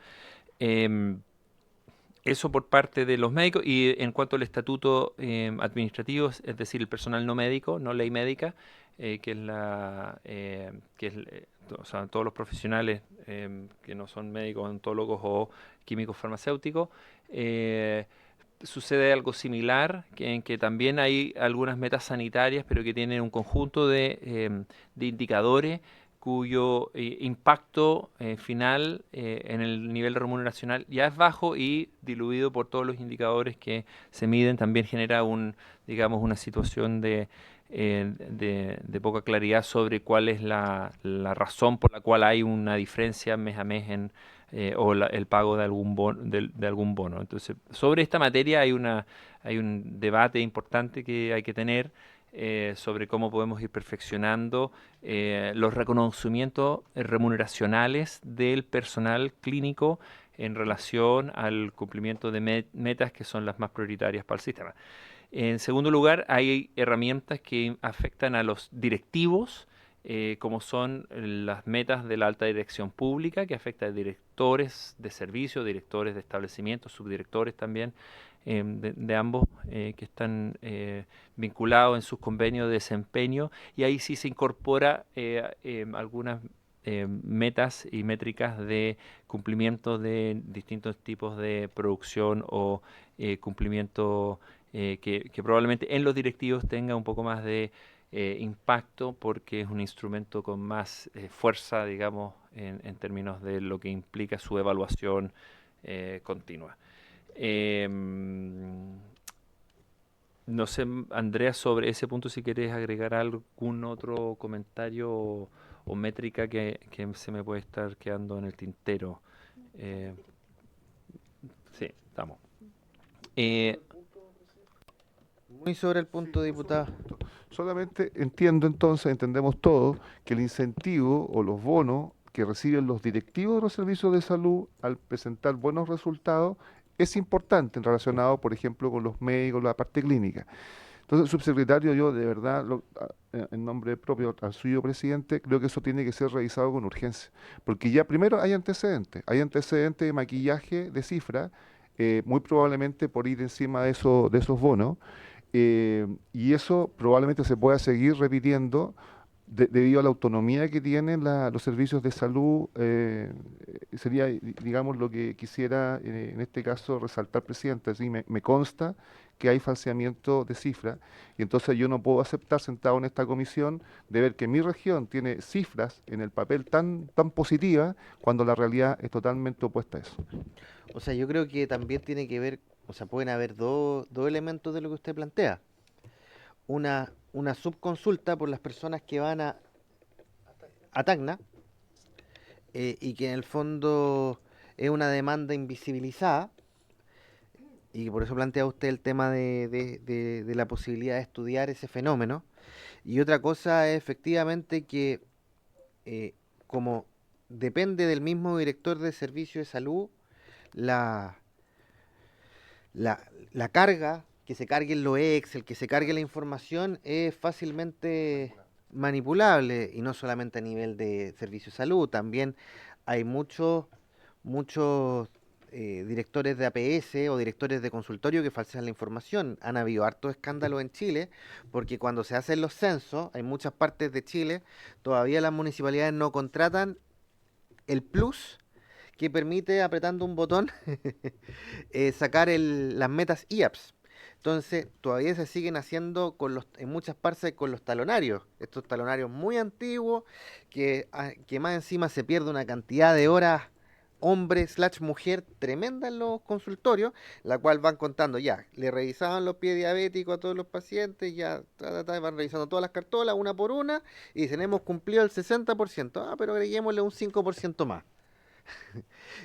S3: Eso por parte de los médicos. Y en cuanto al estatuto administrativo, es decir, el personal no médico, no ley médica, que es o sea, todos los profesionales que no son médicos, odontólogos o químicos farmacéuticos, sucede algo similar, en que también hay algunas metas sanitarias, pero que tienen un conjunto de indicadores cuyo impacto final en el nivel remuneracional ya es bajo, y diluido por todos los indicadores que se miden, también genera digamos, una situación de poca claridad sobre cuál es la razón por la cual hay una diferencia mes a mes o el pago de algún bono, de algún bono. Entonces, sobre esta materia hay un debate importante que hay que tener sobre cómo podemos ir perfeccionando los reconocimientos remuneracionales del personal clínico en relación al cumplimiento de metas que son las más prioritarias para el sistema. En segundo lugar, hay herramientas que afectan a los directivos, como son las metas de la alta dirección pública, que afecta a directores de servicios, directores de establecimientos, subdirectores también, de ambos, que están vinculados en sus convenios de desempeño, y ahí sí se incorpora algunas metas y métricas de cumplimiento de distintos tipos de producción o cumplimiento que probablemente en los directivos tenga un poco más de impacto, porque es un instrumento con más fuerza, digamos, en términos de lo que implica su evaluación continua. No sé, Andrea, sobre ese punto, si quieres agregar algún otro comentario o métrica que se me puede estar quedando en el tintero. Sí, estamos.
S1: Muy sobre el punto, diputado.
S7: Solamente entendemos todos que el incentivo o los bonos que reciben los directivos de los servicios de salud al presentar buenos resultados es importante relacionado, por ejemplo, con los médicos, la parte clínica. Entonces, subsecretario, yo de verdad, en nombre propio al suyo presidente, creo que eso tiene que ser revisado con urgencia, porque ya primero hay antecedentes de maquillaje de cifras, muy probablemente por ir encima de esos bonos, y eso probablemente se pueda seguir repitiendo debido a la autonomía que tienen los servicios de salud. Sería, digamos, lo que quisiera en este caso resaltar, presidente. Así me consta que hay falseamiento de cifras, y entonces yo no puedo aceptar, sentado en esta comisión, de ver que mi región tiene cifras en el papel tan positivas, cuando la realidad es totalmente opuesta a eso.
S1: O sea, yo creo que también tiene que ver, o sea, pueden haber dos elementos de lo que usted plantea. Una subconsulta por las personas que van a Tacna, y que en el fondo es una demanda invisibilizada, y por eso plantea usted el tema de la posibilidad de estudiar ese fenómeno. Y otra cosa es efectivamente que como depende del mismo director de servicio de salud, la carga, que se carguen los Excel, que se cargue la información, es fácilmente manipulable, y no solamente a nivel de servicio de salud, también hay muchos directores de APS o directores de consultorio que falsean la información. Han habido hartos escándalos en Chile porque cuando se hacen los censos, hay muchas partes de Chile, todavía las municipalidades no contratan el plus que permite, apretando un botón, sacar las metas IAPS. Entonces, todavía se siguen haciendo en muchas partes con los talonarios. Estos talonarios muy antiguos, que más encima se pierde una cantidad de horas hombre/mujer tremenda en los consultorios, la cual van contando ya, le revisaban los pies diabéticos a todos los pacientes, ya van revisando todas las cartolas una por una, y dicen, hemos cumplido el 60%, pero agreguémosle un 5% más.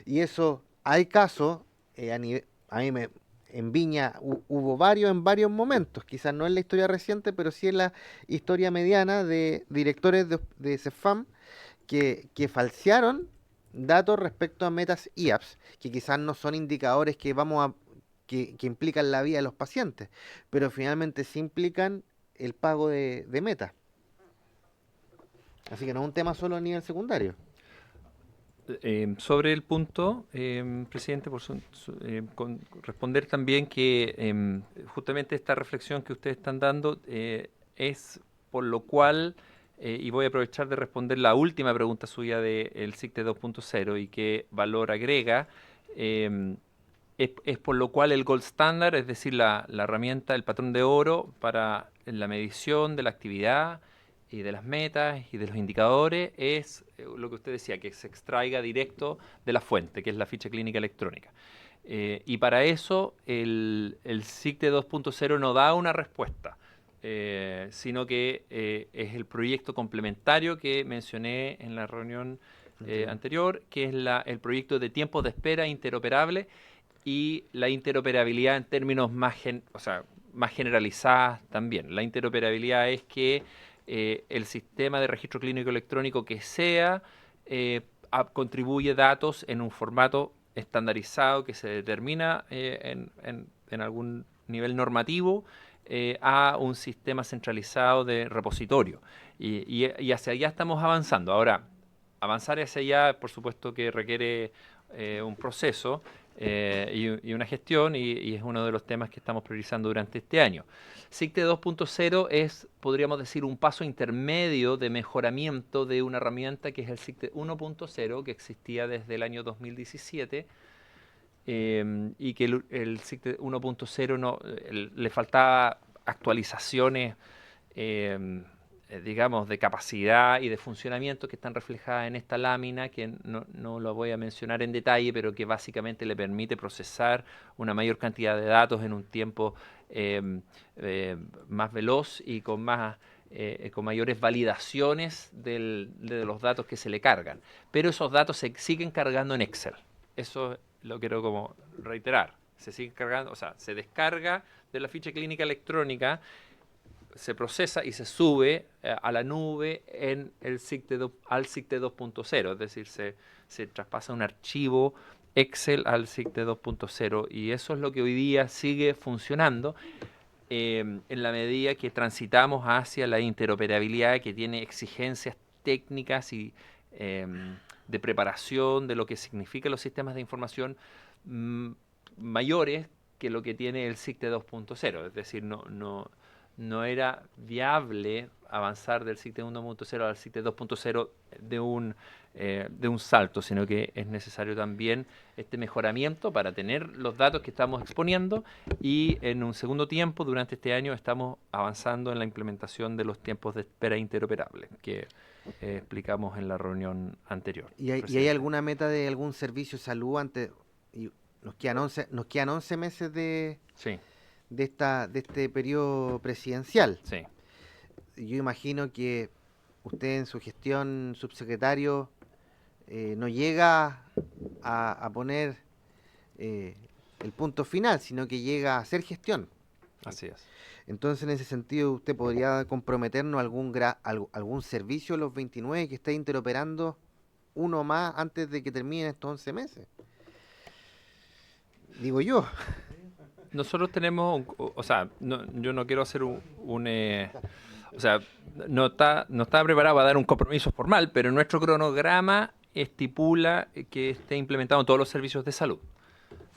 S1: Y eso, hay casos, en Viña hubo varios en varios momentos, quizás no en la historia reciente, pero sí en la historia mediana de directores de CEFAM que falsearon datos respecto a metas IAPS, que quizás no son indicadores que implican la vida de los pacientes, pero finalmente sí implican el pago de metas. Así que no es un tema solo a nivel secundario.
S3: Sobre el punto, presidente, responder también que justamente esta reflexión que ustedes están dando es por lo cual, y voy a aprovechar de responder la última pregunta suya del CICTE 2.0 y qué valor agrega, es por lo cual el gold standard, es decir, la herramienta, el patrón de oro para la medición de la actividad y de las metas y de los indicadores es lo que usted decía, que se extraiga directo de la fuente, que es la ficha clínica electrónica. Y para eso el CICTE 2.0 no da una respuesta, sino que es el proyecto complementario que mencioné en la reunión anterior, que es el proyecto de tiempos de espera interoperable y la interoperabilidad en términos más generalizadas también. La interoperabilidad es que el sistema de registro clínico electrónico que sea contribuye datos en un formato estandarizado que se determina en algún nivel normativo a un sistema centralizado de repositorio. Y hacia allá estamos avanzando. Ahora, avanzar hacia allá, por supuesto que requiere un proceso y una gestión, y es uno de los temas que estamos priorizando durante este año. CICTE 2.0 es, podríamos decir, un paso intermedio de mejoramiento de una herramienta que es el CICTE 1.0, que existía desde el año 2017, y que el CICTE 1.0 le faltaba actualizaciones, digamos, de capacidad y de funcionamiento que están reflejadas en esta lámina, que no lo voy a mencionar en detalle, pero que básicamente le permite procesar una mayor cantidad de datos en un tiempo más veloz y con mayores validaciones de los datos que se le cargan. Pero esos datos se siguen cargando en Excel. Eso lo quiero como reiterar. Se sigue cargando, o sea, se descarga de la ficha clínica electrónica, se procesa y se sube a la nube en al CICTE 2.0, es decir, se traspasa un archivo Excel al CICTE 2.0, y eso es lo que hoy día sigue funcionando en la medida que transitamos hacia la interoperabilidad, que tiene exigencias técnicas y de preparación de lo que significan los sistemas de información mayores que lo que tiene el CICTE 2.0, es decir, no era viable avanzar del CICTE 1.0 al CICTE 2.0 de un salto, sino que es necesario también este mejoramiento para tener los datos que estamos exponiendo, y en un segundo tiempo, durante este año, estamos avanzando en la implementación de los tiempos de espera interoperables que explicamos en la reunión anterior.
S1: ¿Y hay alguna meta de algún servicio de salud antes? Nos quedan 11 meses de...
S3: Sí.
S1: de este periodo presidencial.
S3: Sí.
S1: Yo imagino que usted en su gestión, subsecretario, no llega a poner el punto final, sino que llega a hacer gestión.
S3: Así es.
S1: Entonces, en ese sentido, ¿usted podría comprometernos algún servicio los 29 que esté interoperando uno más antes de que terminen estos 11 meses? Digo yo.
S3: Nosotros tenemos, yo no quiero hacer no está preparado para dar un compromiso formal, pero nuestro cronograma estipula que esté implementado en todos los servicios de salud.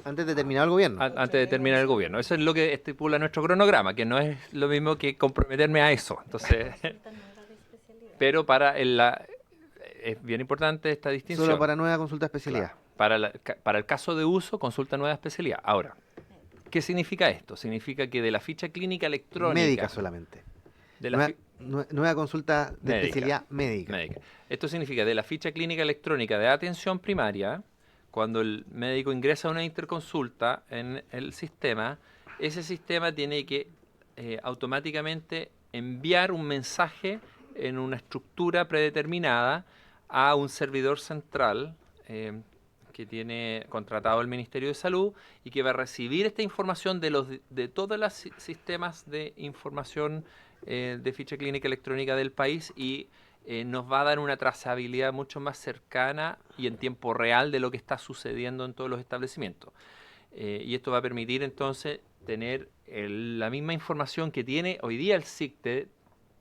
S1: Antes de terminar el gobierno.
S3: Antes de terminar el gobierno. Eso es lo que estipula nuestro cronograma, que no es lo mismo que comprometerme a eso. Entonces, pero es bien importante esta distinción.
S1: Solo para nueva consulta de especialidad.
S3: Claro, para el caso de uso, consulta nueva especialidad. Ahora, ¿qué significa esto? Significa que de la ficha clínica electrónica...
S1: Médica solamente.
S3: De la
S1: Nueva consulta de
S3: médica,
S1: especialidad médica.
S3: médica. Esto significa de la ficha clínica electrónica de atención primaria, cuando el médico ingresa a una interconsulta en el sistema, ese sistema tiene que automáticamente enviar un mensaje en una estructura predeterminada a un servidor central que tiene contratado el Ministerio de Salud y que va a recibir esta información de todos los sistemas de información de ficha clínica electrónica del país y nos va a dar una trazabilidad mucho más cercana y en tiempo real de lo que está sucediendo en todos los establecimientos. Y esto va a permitir entonces tener la misma información que tiene hoy día el SICTE,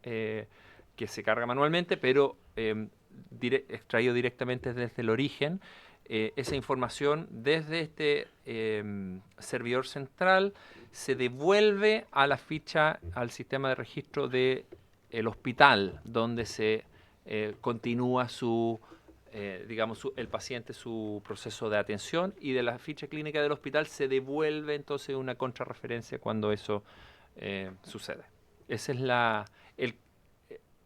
S3: que se carga manualmente, pero extraído directamente desde el origen, esa información desde este servidor central se devuelve a la ficha, al sistema de registro del hospital, donde se continúa el paciente su proceso de atención, y de la ficha clínica del hospital se devuelve entonces una contrarreferencia cuando eso sucede. Ese es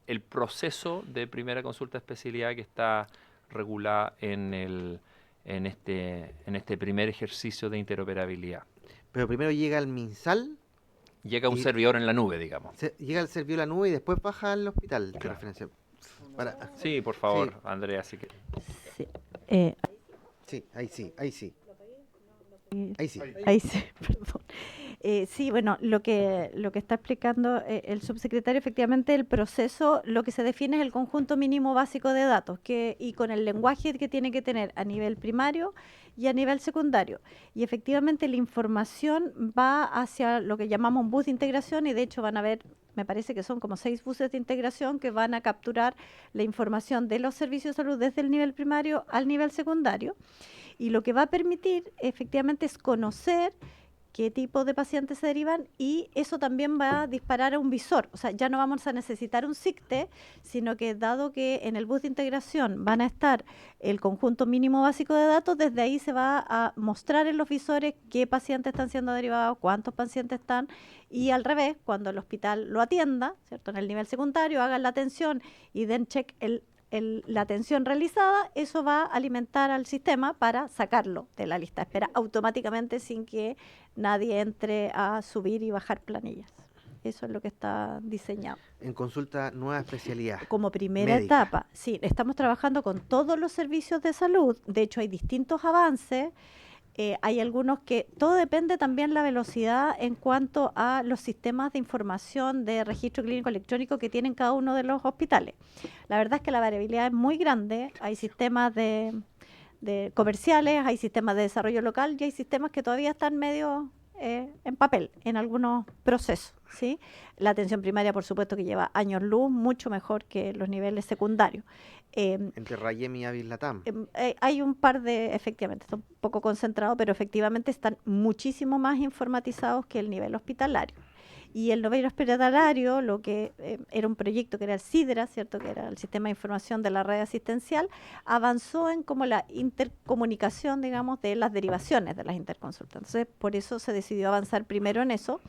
S3: el proceso de primera consulta de especialidad que está regulada en este primer ejercicio de interoperabilidad.
S1: Pero primero llega al MinSal.
S3: Llega un servidor en la nube, digamos.
S1: Llega al servidor a la nube y después baja al hospital de
S3: Claro.
S1: referencia.
S3: Sí, por favor,
S1: Sí.
S3: Andrea, así que...
S6: Sí.
S1: Sí, ahí sí, ahí sí. Ahí sí.
S6: Ahí sí, perdón. Sí, bueno, lo que está explicando el subsecretario, efectivamente el proceso, lo que se define es el conjunto mínimo básico de datos y con el lenguaje que tiene que tener a nivel primario y a nivel secundario. Y efectivamente la información va hacia lo que llamamos un bus de integración, y de hecho van a ver, me parece que son como 6 buses de integración que van a capturar la información de los servicios de salud desde el nivel primario al nivel secundario. Y lo que va a permitir efectivamente es conocer qué tipo de pacientes se derivan, y eso también va a disparar a un visor. O sea, ya no vamos a necesitar un SICTE, sino que dado que en el bus de integración van a estar el conjunto mínimo básico de datos, desde ahí se va a mostrar en los visores qué pacientes están siendo derivados, cuántos pacientes están, y al revés, cuando el hospital lo atienda, ¿cierto? En el nivel secundario, hagan la atención y den check la atención realizada, eso va a alimentar al sistema para sacarlo de la lista de espera automáticamente sin que nadie entre a subir y bajar planillas. Eso es lo que está diseñado.
S1: En consulta nueva especialidad.
S6: Como primera
S1: médica.
S6: etapa, sí, estamos trabajando con todos los servicios de salud. De hecho, hay distintos avances. Hay algunos que todo depende también la velocidad en cuanto a los sistemas de información de registro clínico electrónico que tienen cada uno de los hospitales. La verdad es que la variabilidad es muy grande. Hay sistemas de comerciales, hay sistemas de desarrollo local y hay sistemas que todavía están medio en papel en algunos procesos, ¿sí? La atención primaria, por supuesto, que lleva años luz, mucho mejor que los niveles secundarios.
S1: Entre Rayem y Avis Latam.
S6: Hay un par efectivamente, está un poco concentrado, pero efectivamente están muchísimo más informatizados que el nivel hospitalario. Y el nivel hospitalario, lo que era un proyecto que era el SIDRA, ¿cierto? Que era el Sistema de Información de la Red Asistencial, avanzó en como la intercomunicación, digamos, de las derivaciones de las interconsultas. Entonces, por eso se decidió avanzar primero en eso,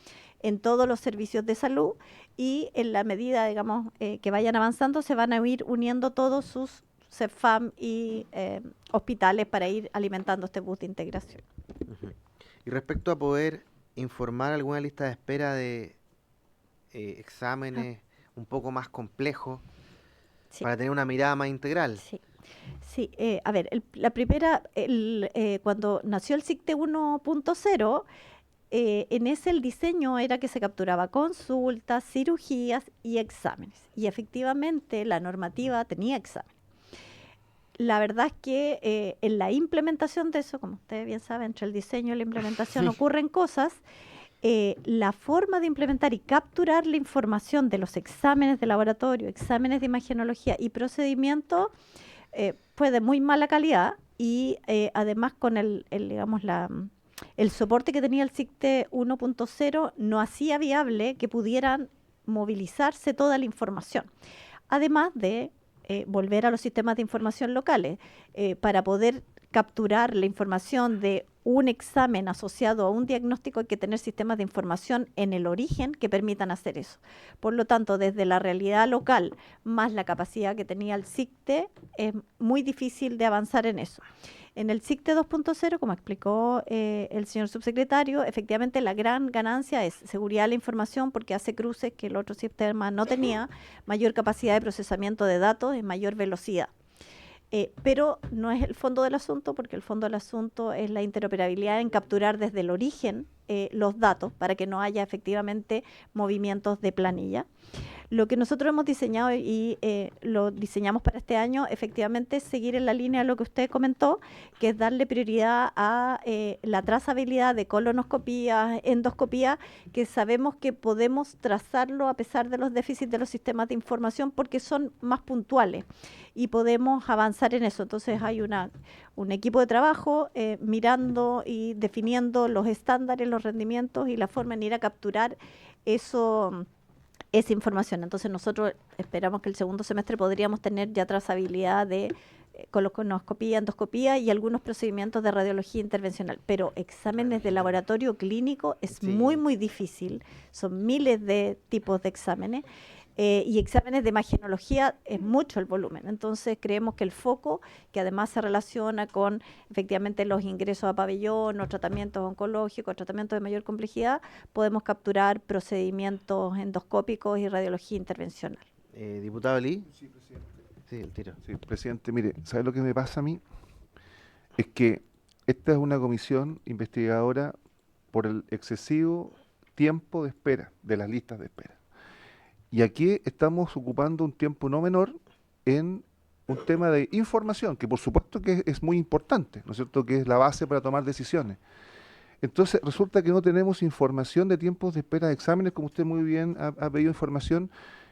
S6: en todos los servicios de salud, y en la medida, digamos, que vayan avanzando, se van a ir uniendo todos sus CEFAM y hospitales para ir alimentando este bus de integración.
S1: Uh-huh. Y respecto a poder informar alguna lista de espera de exámenes un poco más complejos,
S6: Sí.
S1: para tener una mirada más integral.
S6: Sí, sí. A ver, la primera, cuando nació el SICTE 1.0, en ese el diseño era que se capturaba consultas, cirugías y exámenes. Y efectivamente la normativa tenía exámenes. La verdad es que en la implementación de eso, como ustedes bien saben, entre el diseño y la implementación
S1: Sí.
S6: ocurren cosas. La forma de implementar y capturar la información de los exámenes de laboratorio, exámenes de imagenología y procedimientos fue de muy mala calidad, y además con digamos el soporte que tenía el SICTE 1.0 no hacía viable que pudieran movilizarse toda la información. Además de volver a los sistemas de información locales para poder capturar la información de un examen asociado a un diagnóstico, hay que tener sistemas de información en el origen que permitan hacer eso. Por lo tanto, desde la realidad local más la capacidad que tenía el SICTE, es muy difícil de avanzar en eso. En el SICTE 2.0, como explicó el señor subsecretario, efectivamente la gran ganancia es seguridad de la información porque hace cruces que el otro sistema no tenía, mayor capacidad de procesamiento de datos y mayor velocidad. Pero no es el fondo del asunto, porque el fondo del asunto es la interoperabilidad en capturar desde el origen los datos para que no haya efectivamente movimientos de planilla. Lo que nosotros hemos diseñado y lo diseñamos para este año, efectivamente, es seguir en la línea de lo que usted comentó, que es darle prioridad a la trazabilidad de colonoscopías, endoscopías, que sabemos que podemos trazarlo a pesar de los déficits de los sistemas de información porque son más puntuales y podemos avanzar en eso. Entonces hay un equipo de trabajo mirando y definiendo los estándares, los rendimientos y la forma en ir a capturar esa información. Entonces nosotros esperamos que el segundo semestre podríamos tener ya trazabilidad de colonoscopía, endoscopía y algunos procedimientos de radiología intervencional. Pero exámenes de laboratorio clínico es muy difícil. Son miles de tipos de exámenes. Y exámenes de imagenología es mucho el volumen. Entonces creemos que el foco, que además se relaciona con efectivamente los ingresos a pabellón, los tratamientos oncológicos, tratamientos de mayor complejidad, podemos capturar procedimientos endoscópicos y radiología intervencional.
S1: Diputado Lee.
S7: Sí, presidente.
S1: Sí, el tiro.
S7: Sí, presidente, mire, ¿sabe lo que me pasa a mí? Es que esta es una comisión investigadora por el excesivo tiempo de espera, de las listas de espera. Y aquí estamos ocupando un tiempo no menor en un tema de información, que por supuesto que es muy importante, ¿no es cierto?, que es la base para tomar decisiones. Entonces resulta que no tenemos información de tiempos de espera de exámenes, como usted muy bien ha pedido información.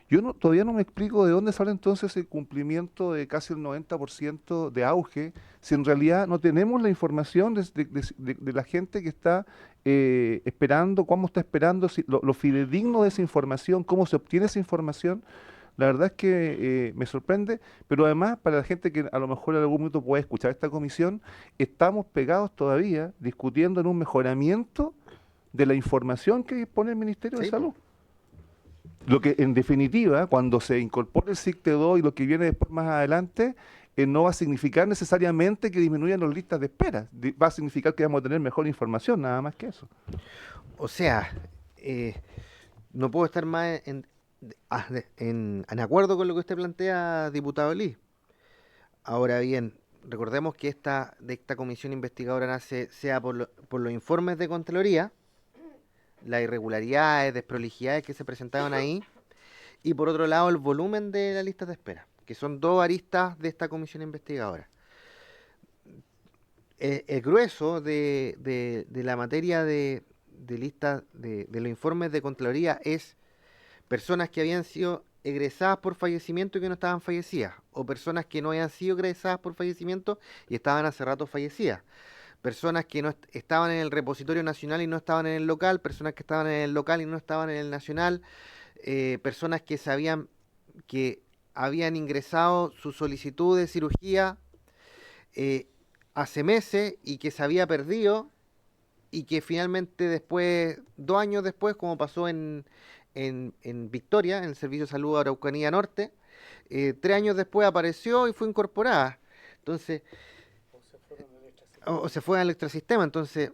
S7: Yo todavía no me explico de dónde sale entonces el cumplimiento de casi el 90% de auge, si en realidad no tenemos la información de la gente que está esperando, cómo está esperando, lo fidedigno de esa información, cómo se obtiene esa información. La verdad es que me sorprende, pero además para la gente que a lo mejor en algún momento puede escuchar esta comisión, estamos pegados todavía discutiendo en un mejoramiento de la información que dispone el Ministerio de Salud. Lo que en definitiva, cuando se incorpore el SICTE 2 y lo que viene después más adelante, no va a significar necesariamente que disminuyan las listas de espera. Va a significar que vamos a tener mejor información, nada más que eso.
S1: O sea, no puedo estar más en acuerdo con lo que usted plantea, diputado Lee. Ahora bien, recordemos que esta comisión investigadora nace sea por los informes de Contraloría, las irregularidades, desprolijidades que se presentaban ahí, y por otro lado el volumen de la lista de espera, que son dos aristas de esta comisión investigadora. El grueso de la materia de lista de los informes de Contraloría es personas que habían sido egresadas por fallecimiento y que no estaban fallecidas, o personas que no habían sido egresadas por fallecimiento y estaban hace rato fallecidas. Personas que no estaban en el repositorio nacional y no estaban en el local, personas que estaban en el local y no estaban en el nacional, personas que habían ingresado su solicitud de cirugía hace meses y que se había perdido y que finalmente después, 2 años después, como pasó en Victoria, en el Servicio de Salud Araucanía Norte, 3 años después apareció y fue incorporada. Entonces, o se fue al extrasistema. Entonces,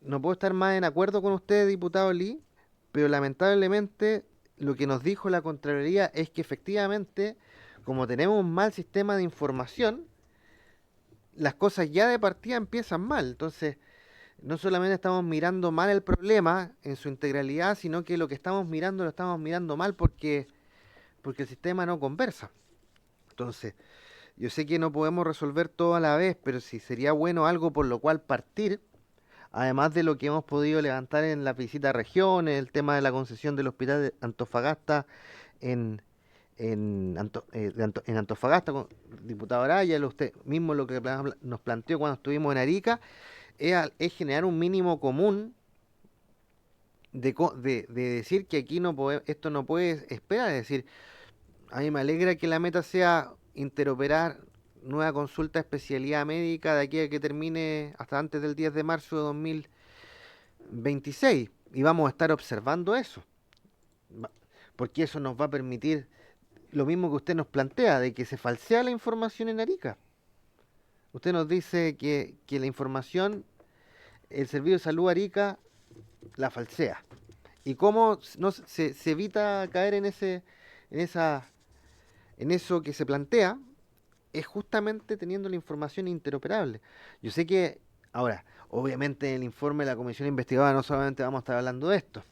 S1: no puedo estar más en acuerdo con usted, diputado Lee, pero lamentablemente lo que nos dijo la Contraloría es que efectivamente, como tenemos un mal sistema de información, las cosas ya de partida empiezan mal. Entonces, no solamente estamos mirando mal el problema en su integralidad, sino que lo estamos mirando mal porque el sistema no conversa. Entonces, yo sé que no podemos resolver todo a la vez, pero sí sería bueno algo por lo cual partir, además de lo que hemos podido levantar en la visita a regiones, el tema de la concesión del hospital de Antofagasta en Antofagasta, con el diputado Araya, usted mismo lo que nos planteó cuando estuvimos en Arica, es generar un mínimo común de decir que aquí esto no puede esperar. Es decir, a mí me alegra que la meta sea interoperar nueva consulta de especialidad médica de aquí a que termine hasta antes del 10 de marzo de 2026. Y vamos a estar observando eso. Porque eso nos va a permitir lo mismo que usted nos plantea, de que se falsea la información en Arica. Usted nos dice que la información, el Servicio de Salud Arica la falsea. ¿Y cómo no se evita caer en eso que se plantea? Es justamente teniendo la información interoperable. Yo sé que, ahora, obviamente en el informe de la comisión investigadora no solamente vamos a estar hablando de esto.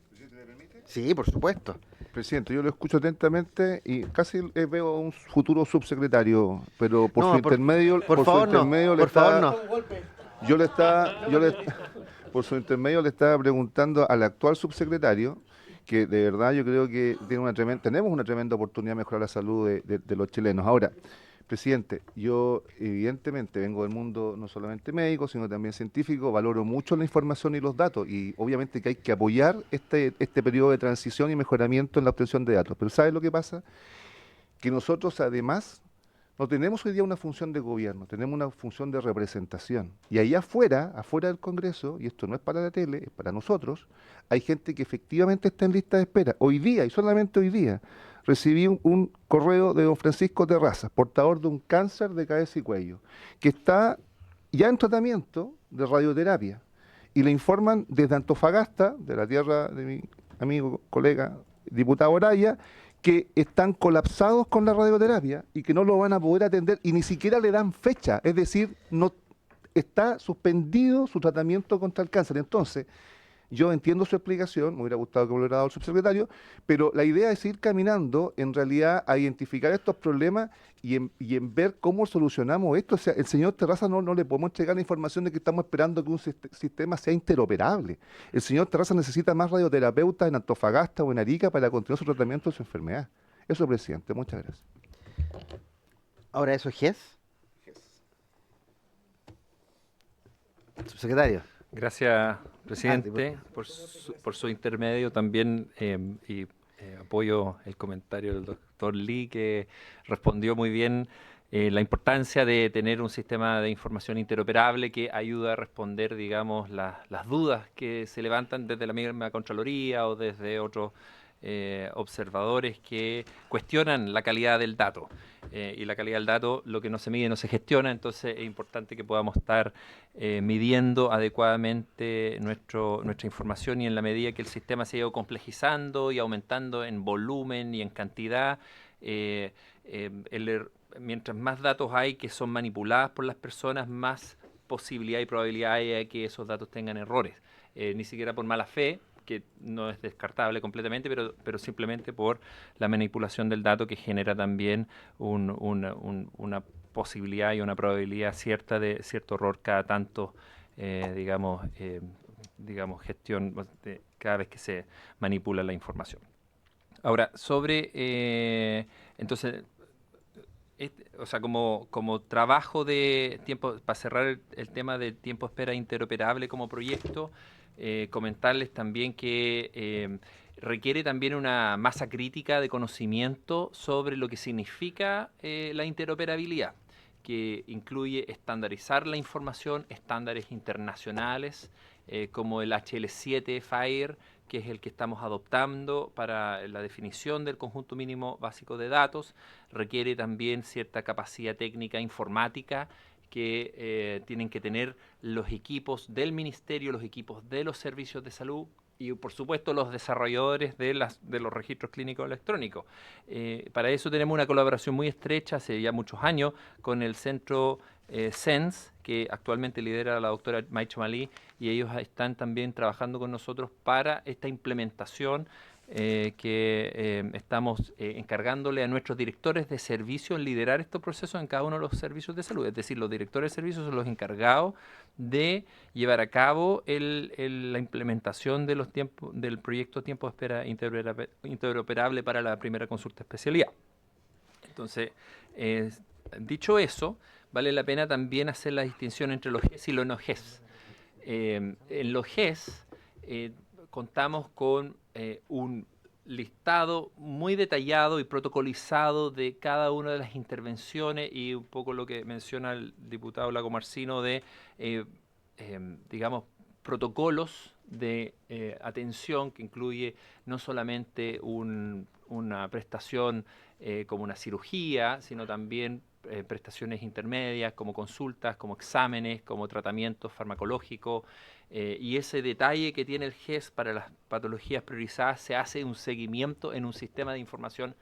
S7: ¿Presidente, me permite?
S1: Sí, por supuesto.
S7: Presidente, yo lo escucho atentamente y casi veo a un futuro subsecretario, pero por
S1: No,
S7: su intermedio,
S1: por favor, no.
S7: intermedio
S1: Por favor, no.
S7: Por su intermedio le estaba preguntando al actual subsecretario, que de verdad yo creo que tenemos una tremenda oportunidad de mejorar la salud de los chilenos. Ahora, presidente, yo evidentemente vengo del mundo no solamente médico, sino también científico, valoro mucho la información y los datos, y obviamente que hay que apoyar este periodo de transición y mejoramiento en la obtención de datos. Pero ¿sabe lo que pasa? Que nosotros además no tenemos hoy día una función de gobierno, tenemos una función de representación. Y allá afuera del Congreso, y esto no es para la tele, es para nosotros, hay gente que efectivamente está en lista de espera. Hoy día, y solamente hoy día, recibí un correo de don Francisco Terrazas, portador de un cáncer de cabeza y cuello, que está ya en tratamiento de radioterapia. Y le informan desde Antofagasta, de la tierra de mi amigo, colega, diputado Araya, que están colapsados con la radioterapia y que no lo van a poder atender y ni siquiera le dan fecha, es decir, no está suspendido su tratamiento contra el cáncer. Entonces, yo entiendo su explicación, me hubiera gustado que me lo hubiera dado el subsecretario, pero la idea es ir caminando en realidad a identificar estos problemas y en ver cómo solucionamos esto. O sea, el señor Terraza no le podemos entregar la información de que estamos esperando que un sistema sea interoperable. El señor Terraza necesita más radioterapeutas en Antofagasta o en Arica para continuar su tratamiento de su enfermedad. Eso, presidente, muchas gracias.
S1: Ahora, ¿eso es GES? Subsecretario.
S3: Gracias, presidente, por su intermedio también apoyo el comentario del doctor Lee, que respondió muy bien la importancia de tener un sistema de información interoperable que ayuda a responder, digamos, las dudas que se levantan desde la misma Contraloría o desde otros observadores que cuestionan la calidad del dato. Y la calidad del dato, lo que no se mide no se gestiona, entonces es importante que podamos estar midiendo adecuadamente nuestra información, y en la medida que el sistema se ha ido complejizando y aumentando en volumen y en cantidad, mientras más datos hay que son manipulados por las personas, más posibilidad y probabilidad hay de que esos datos tengan errores, ni siquiera por mala fe, que no es descartable completamente, pero simplemente por la manipulación del dato, que genera también una posibilidad y una probabilidad cierta de cierto error cada tanto, digamos, gestión cada vez que se manipula la información. Ahora, entonces, o sea, como trabajo de tiempo, para cerrar el tema de tiempo de espera interoperable como proyecto, comentarles también que requiere también una masa crítica de conocimiento sobre lo que significa la interoperabilidad, que incluye estandarizar la información, estándares internacionales como el HL7 FHIR, que es el que estamos adoptando para la definición del conjunto mínimo básico de datos. Requiere también cierta capacidad técnica informática que tienen que tener los equipos del ministerio, los equipos de los servicios de salud y, por supuesto, los desarrolladores de los registros clínicos electrónicos. Para eso tenemos una colaboración muy estrecha hace ya muchos años con el centro SENS, que actualmente lidera la doctora Maicha Malí, y ellos están también trabajando con nosotros para esta implementación que estamos encargándole a nuestros directores de servicio en liderar estos procesos en cada uno de los servicios de salud. Es decir, los directores de servicios son los encargados de llevar a cabo la implementación de del proyecto Tiempo de Espera Interoperable para la primera consulta de especialidad. Entonces, dicho eso, vale la pena también hacer la distinción entre los GES y los no GES. En los GES contamos con un listado muy detallado y protocolizado de cada una de las intervenciones y un poco lo que menciona el diputado Lago Marcino de, digamos, protocolos de atención que incluye no solamente una prestación como una cirugía, sino también prestaciones intermedias como consultas, como exámenes, como tratamientos farmacológicos, y ese detalle que tiene el GES para las patologías priorizadas se hace un seguimiento en un sistema de información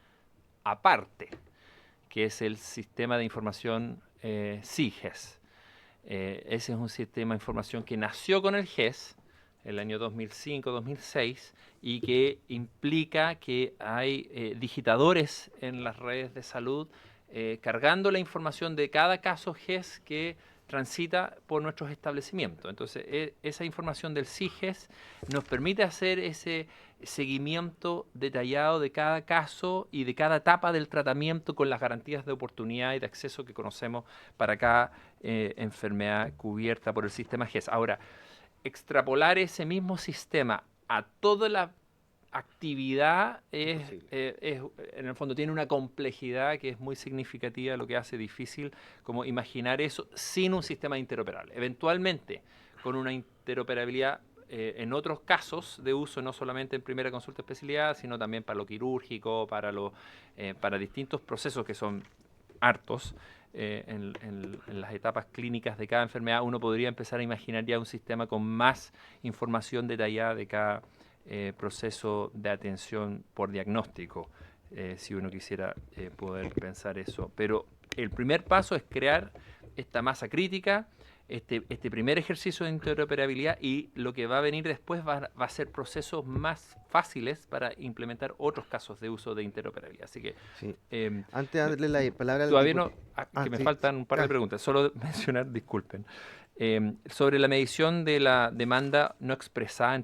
S3: aparte, que es el sistema de información SIGES. Ese es un sistema de información que nació con el GES el año 2005-2006 y que implica que hay digitadores en las redes de salud cargando la información de cada caso GES que transita por nuestros establecimientos. Entonces, esa información del SIGES nos permite hacer ese seguimiento detallado de cada caso y de cada etapa del tratamiento con las garantías de oportunidad y de acceso que conocemos para cada enfermedad cubierta por el sistema GES. Ahora, extrapolar ese mismo sistema a toda la actividad en el fondo tiene una complejidad que es muy significativa, lo que hace difícil como imaginar eso sin un sistema interoperable. Eventualmente, con una interoperabilidad en otros casos de uso, no solamente en primera consulta de especialidad, sino también para lo quirúrgico, para distintos procesos que son hartos, en las etapas clínicas de cada enfermedad, uno podría empezar a imaginar ya un sistema con más información detallada de cada proceso de atención por diagnóstico, si uno quisiera poder pensar eso. Pero el primer paso es crear esta masa crítica, este primer ejercicio de interoperabilidad, y lo que va a venir después va a ser procesos más fáciles para implementar otros casos de uso de interoperabilidad. Así que
S1: Sí. Antes de darle la palabra al
S3: todavía
S1: dipu-
S3: que me
S1: sí,
S3: faltan un par de preguntas, solo mencionar, disculpen. Sobre la medición de la demanda no expresada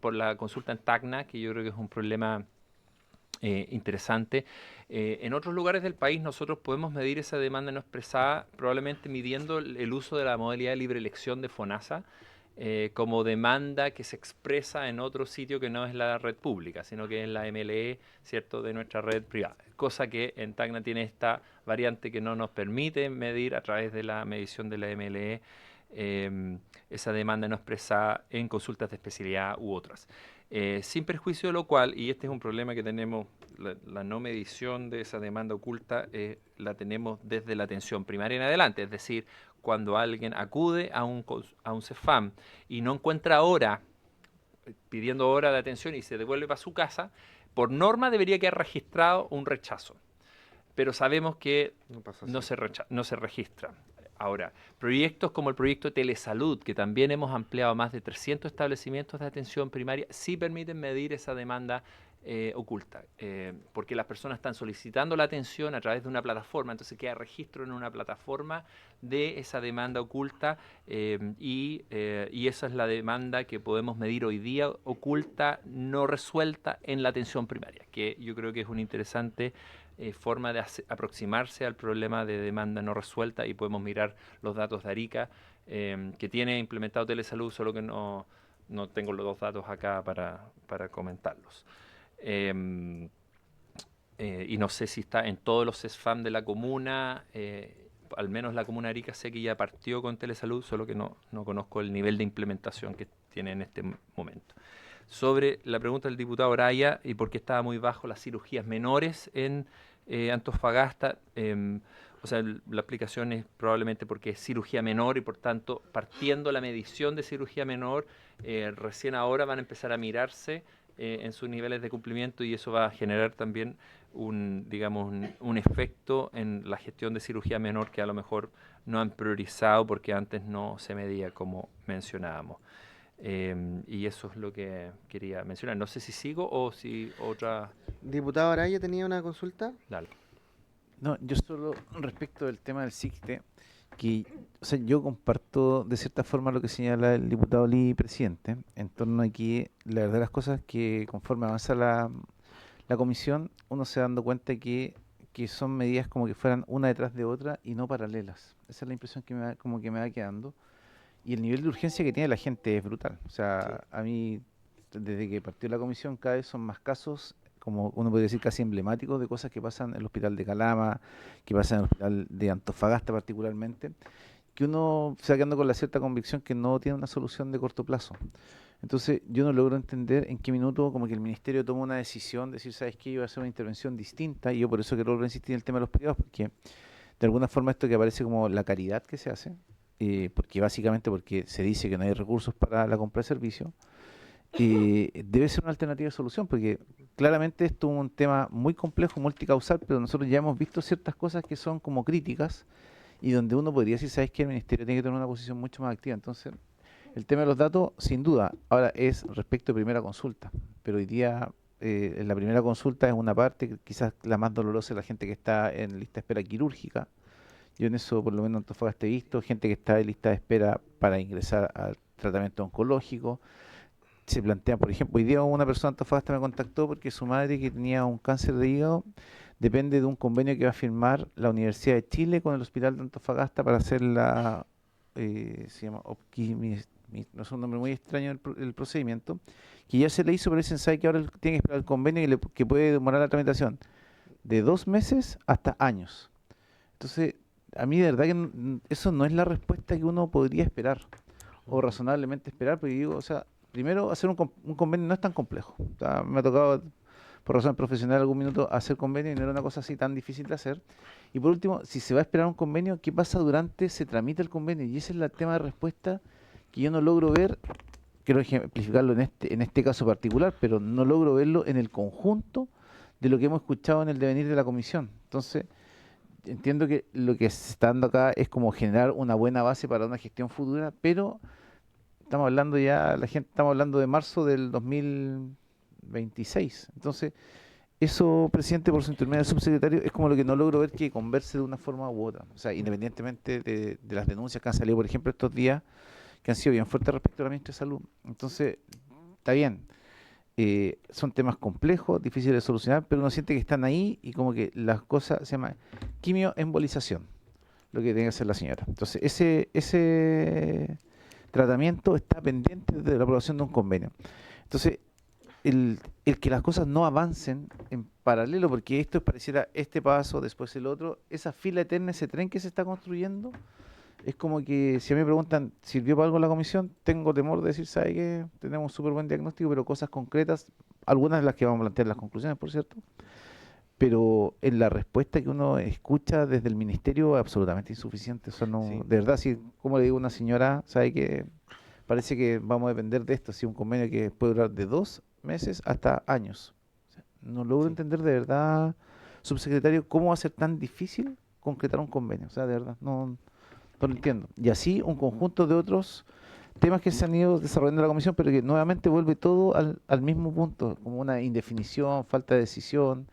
S3: por la consulta en Tacna, que yo creo que es un problema interesante. En otros lugares del país nosotros podemos medir esa demanda no expresada probablemente midiendo el uso de la modalidad de libre elección de FONASA como demanda que se expresa en otro sitio que no es la red pública, sino que es la MLE, ¿cierto?, de nuestra red privada. Cosa que en Tacna tiene esta variante que no nos permite medir a través de la medición de la MLE esa demanda no expresada en consultas de especialidad u otras. Sin perjuicio de lo cual, y este es un problema que tenemos, la no medición de esa demanda oculta la tenemos desde la atención primaria en adelante, es decir, cuando alguien acude a un CEFAM y no encuentra hora, pidiendo hora de atención y se devuelve para su casa, por norma debería quedar registrado un rechazo, pero sabemos que no se registra. Ahora, proyectos como el proyecto Telesalud, que también hemos ampliado a más de 300 establecimientos de atención primaria, sí permiten medir esa demanda oculta, porque las personas están solicitando la atención a través de una plataforma, entonces queda registro en una plataforma de esa demanda oculta y esa es la demanda que podemos medir hoy día oculta, no resuelta en la atención primaria, que yo creo que es una interesante forma de aproximarse al problema de demanda no resuelta, y podemos mirar los datos de Arica, que tiene implementado Telesalud, solo que no tengo los dos datos acá para comentarlos. Y no sé si está en todos los CESFAM de la comuna, al menos la comuna de Arica sé que ya partió con Telesalud, solo que no conozco el nivel de implementación que tiene en este momento. Sobre la pregunta del diputado Araya y por qué estaba muy bajo las cirugías menores en Antofagasta, o sea, la explicación es probablemente porque es cirugía menor y por tanto, partiendo la medición de cirugía menor, recién ahora van a empezar a mirarse en sus niveles de cumplimiento, y eso va a generar también un efecto en la gestión de cirugía menor que a lo mejor no han priorizado porque antes no se medía como mencionábamos. Y eso es lo que quería mencionar. No sé si sigo o si otra...
S1: Diputado Araya, ¿tenía una consulta?
S3: Dale.
S8: No, yo solo respecto del tema del CICTE, que o sea, yo comparto de cierta forma lo que señala el diputado Lee, presidente, en torno a que la verdad de las cosas que conforme avanza la comisión, uno se va dando cuenta que son medidas como que fueran una detrás de otra y no paralelas. Esa es la impresión que me va quedando. y el nivel de urgencia que tiene la gente es brutal. O sea, a mí, desde que partió la comisión, cada vez son más casos, como uno puede decir, casi emblemáticos de cosas que pasan en el hospital de Calama, que pasan en el hospital de Antofagasta particularmente, que uno se va quedando con la cierta convicción que no tiene una solución de corto plazo. Entonces, yo no logro entender en qué minuto como que el ministerio toma una decisión, decir, ¿sabes qué? Yo voy a hacer una intervención distinta, y yo por eso quiero volver a insistir en el tema de los privados, porque de alguna forma esto que aparece como la caridad que se hace, porque básicamente porque se dice que no hay recursos para la compra de servicios, debe ser una alternativa de solución, porque claramente esto es un tema muy complejo, multicausal, pero nosotros ya hemos visto ciertas cosas que son como críticas y donde uno podría decir, ¿sabes qué? El ministerio tiene que tener una posición mucho más activa. Entonces, el tema de los datos, sin duda, ahora es respecto de primera consulta, pero hoy día en la primera consulta es una parte, que quizás la más dolorosa, es la gente que está en lista de espera quirúrgica. Yo en eso, por lo menos en Antofagasta he visto gente que está en lista de espera para ingresar al tratamiento oncológico. Se plantea, por ejemplo, hoy día una persona de Antofagasta me contactó porque su madre, que tenía un cáncer de hígado, depende de un convenio que va a firmar la Universidad de Chile con el Hospital de Antofagasta para hacer la, se llama no es un nombre muy extraño el procedimiento, que ya se le hizo, pero dicen, ¿sabe que ahora tiene que esperar el convenio que puede demorar la tramitación de 2 meses hasta años? Entonces, a mí de verdad que eso no es la respuesta que uno podría esperar o razonablemente esperar, porque digo, o sea, primero hacer un convenio no es tan complejo. O sea, me ha tocado por razones profesionales algún minuto hacer convenio y no era una cosa así tan difícil de hacer. Y por último, si se va a esperar un convenio, ¿qué pasa durante se tramita el convenio? Y ese es el tema de respuesta que yo no logro ver. Quiero ejemplificarlo en este caso particular, pero no logro verlo en el conjunto de lo que hemos escuchado en el devenir de la comisión. Entonces, entiendo que lo que se está dando acá es como generar una buena base para una gestión futura, pero estamos hablando ya, estamos hablando de marzo del 2026. Entonces, eso, presidente, por su intermedio del subsecretario, es como lo que no logro ver que converse de una forma u otra. O sea, independientemente de las denuncias que han salido, por ejemplo, estos días, que han sido bien fuertes respecto a la ministra de Salud. Entonces, está bien. Son temas complejos, difíciles de solucionar, pero uno siente que están ahí y como que las cosas se llama quimioembolización, lo que tiene que hacer la señora. Entonces, ese tratamiento está pendiente de la aprobación de un convenio. Entonces, el que las cosas no avancen en paralelo, porque esto pareciera este paso, después el otro, esa fila eterna, ese tren que se está construyendo, es como que si a mí me preguntan, ¿sirvió para algo la comisión? Tengo temor de decir, ¿sabe qué? Tenemos un súper buen diagnóstico, pero cosas concretas, algunas de las que vamos a plantear las conclusiones, por cierto, pero en la respuesta que uno escucha desde el ministerio es absolutamente insuficiente. O sea, no,
S1: Sí.
S8: de verdad, si, como le digo a una señora, ¿sabe qué? Parece que vamos a depender de esto, si un convenio que puede durar de 2 meses hasta años. O sea, no logro
S1: Sí.
S8: entender de verdad, subsecretario, cómo va a ser tan difícil concretar un convenio. O sea, de verdad, no lo entiendo. Y así un conjunto de otros temas que se han ido desarrollando en la comisión, pero que nuevamente vuelve todo al mismo punto, como una indefinición, falta de decisión.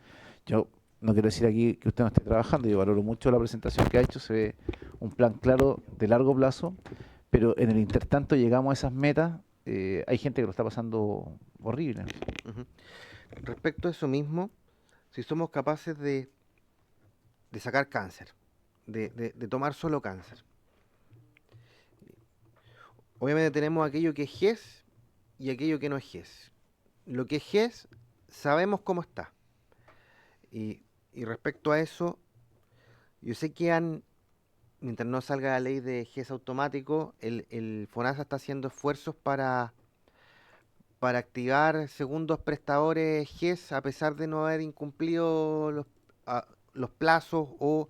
S8: Yo no quiero decir aquí que usted no esté trabajando, yo valoro mucho la presentación que ha hecho, se ve un plan claro de largo plazo, pero en el intertanto llegamos a esas metas, hay gente que lo está pasando horrible.
S1: Ujú. Respecto a eso mismo, si somos capaces de sacar cáncer, de tomar solo cáncer. Obviamente tenemos aquello que es GES y aquello que no es GES. Lo que es GES, sabemos cómo está. Y respecto a eso, yo sé que mientras no salga la ley de GES automático, el FONASA está haciendo esfuerzos para activar segundos prestadores GES a pesar de no haber incumplido los plazos o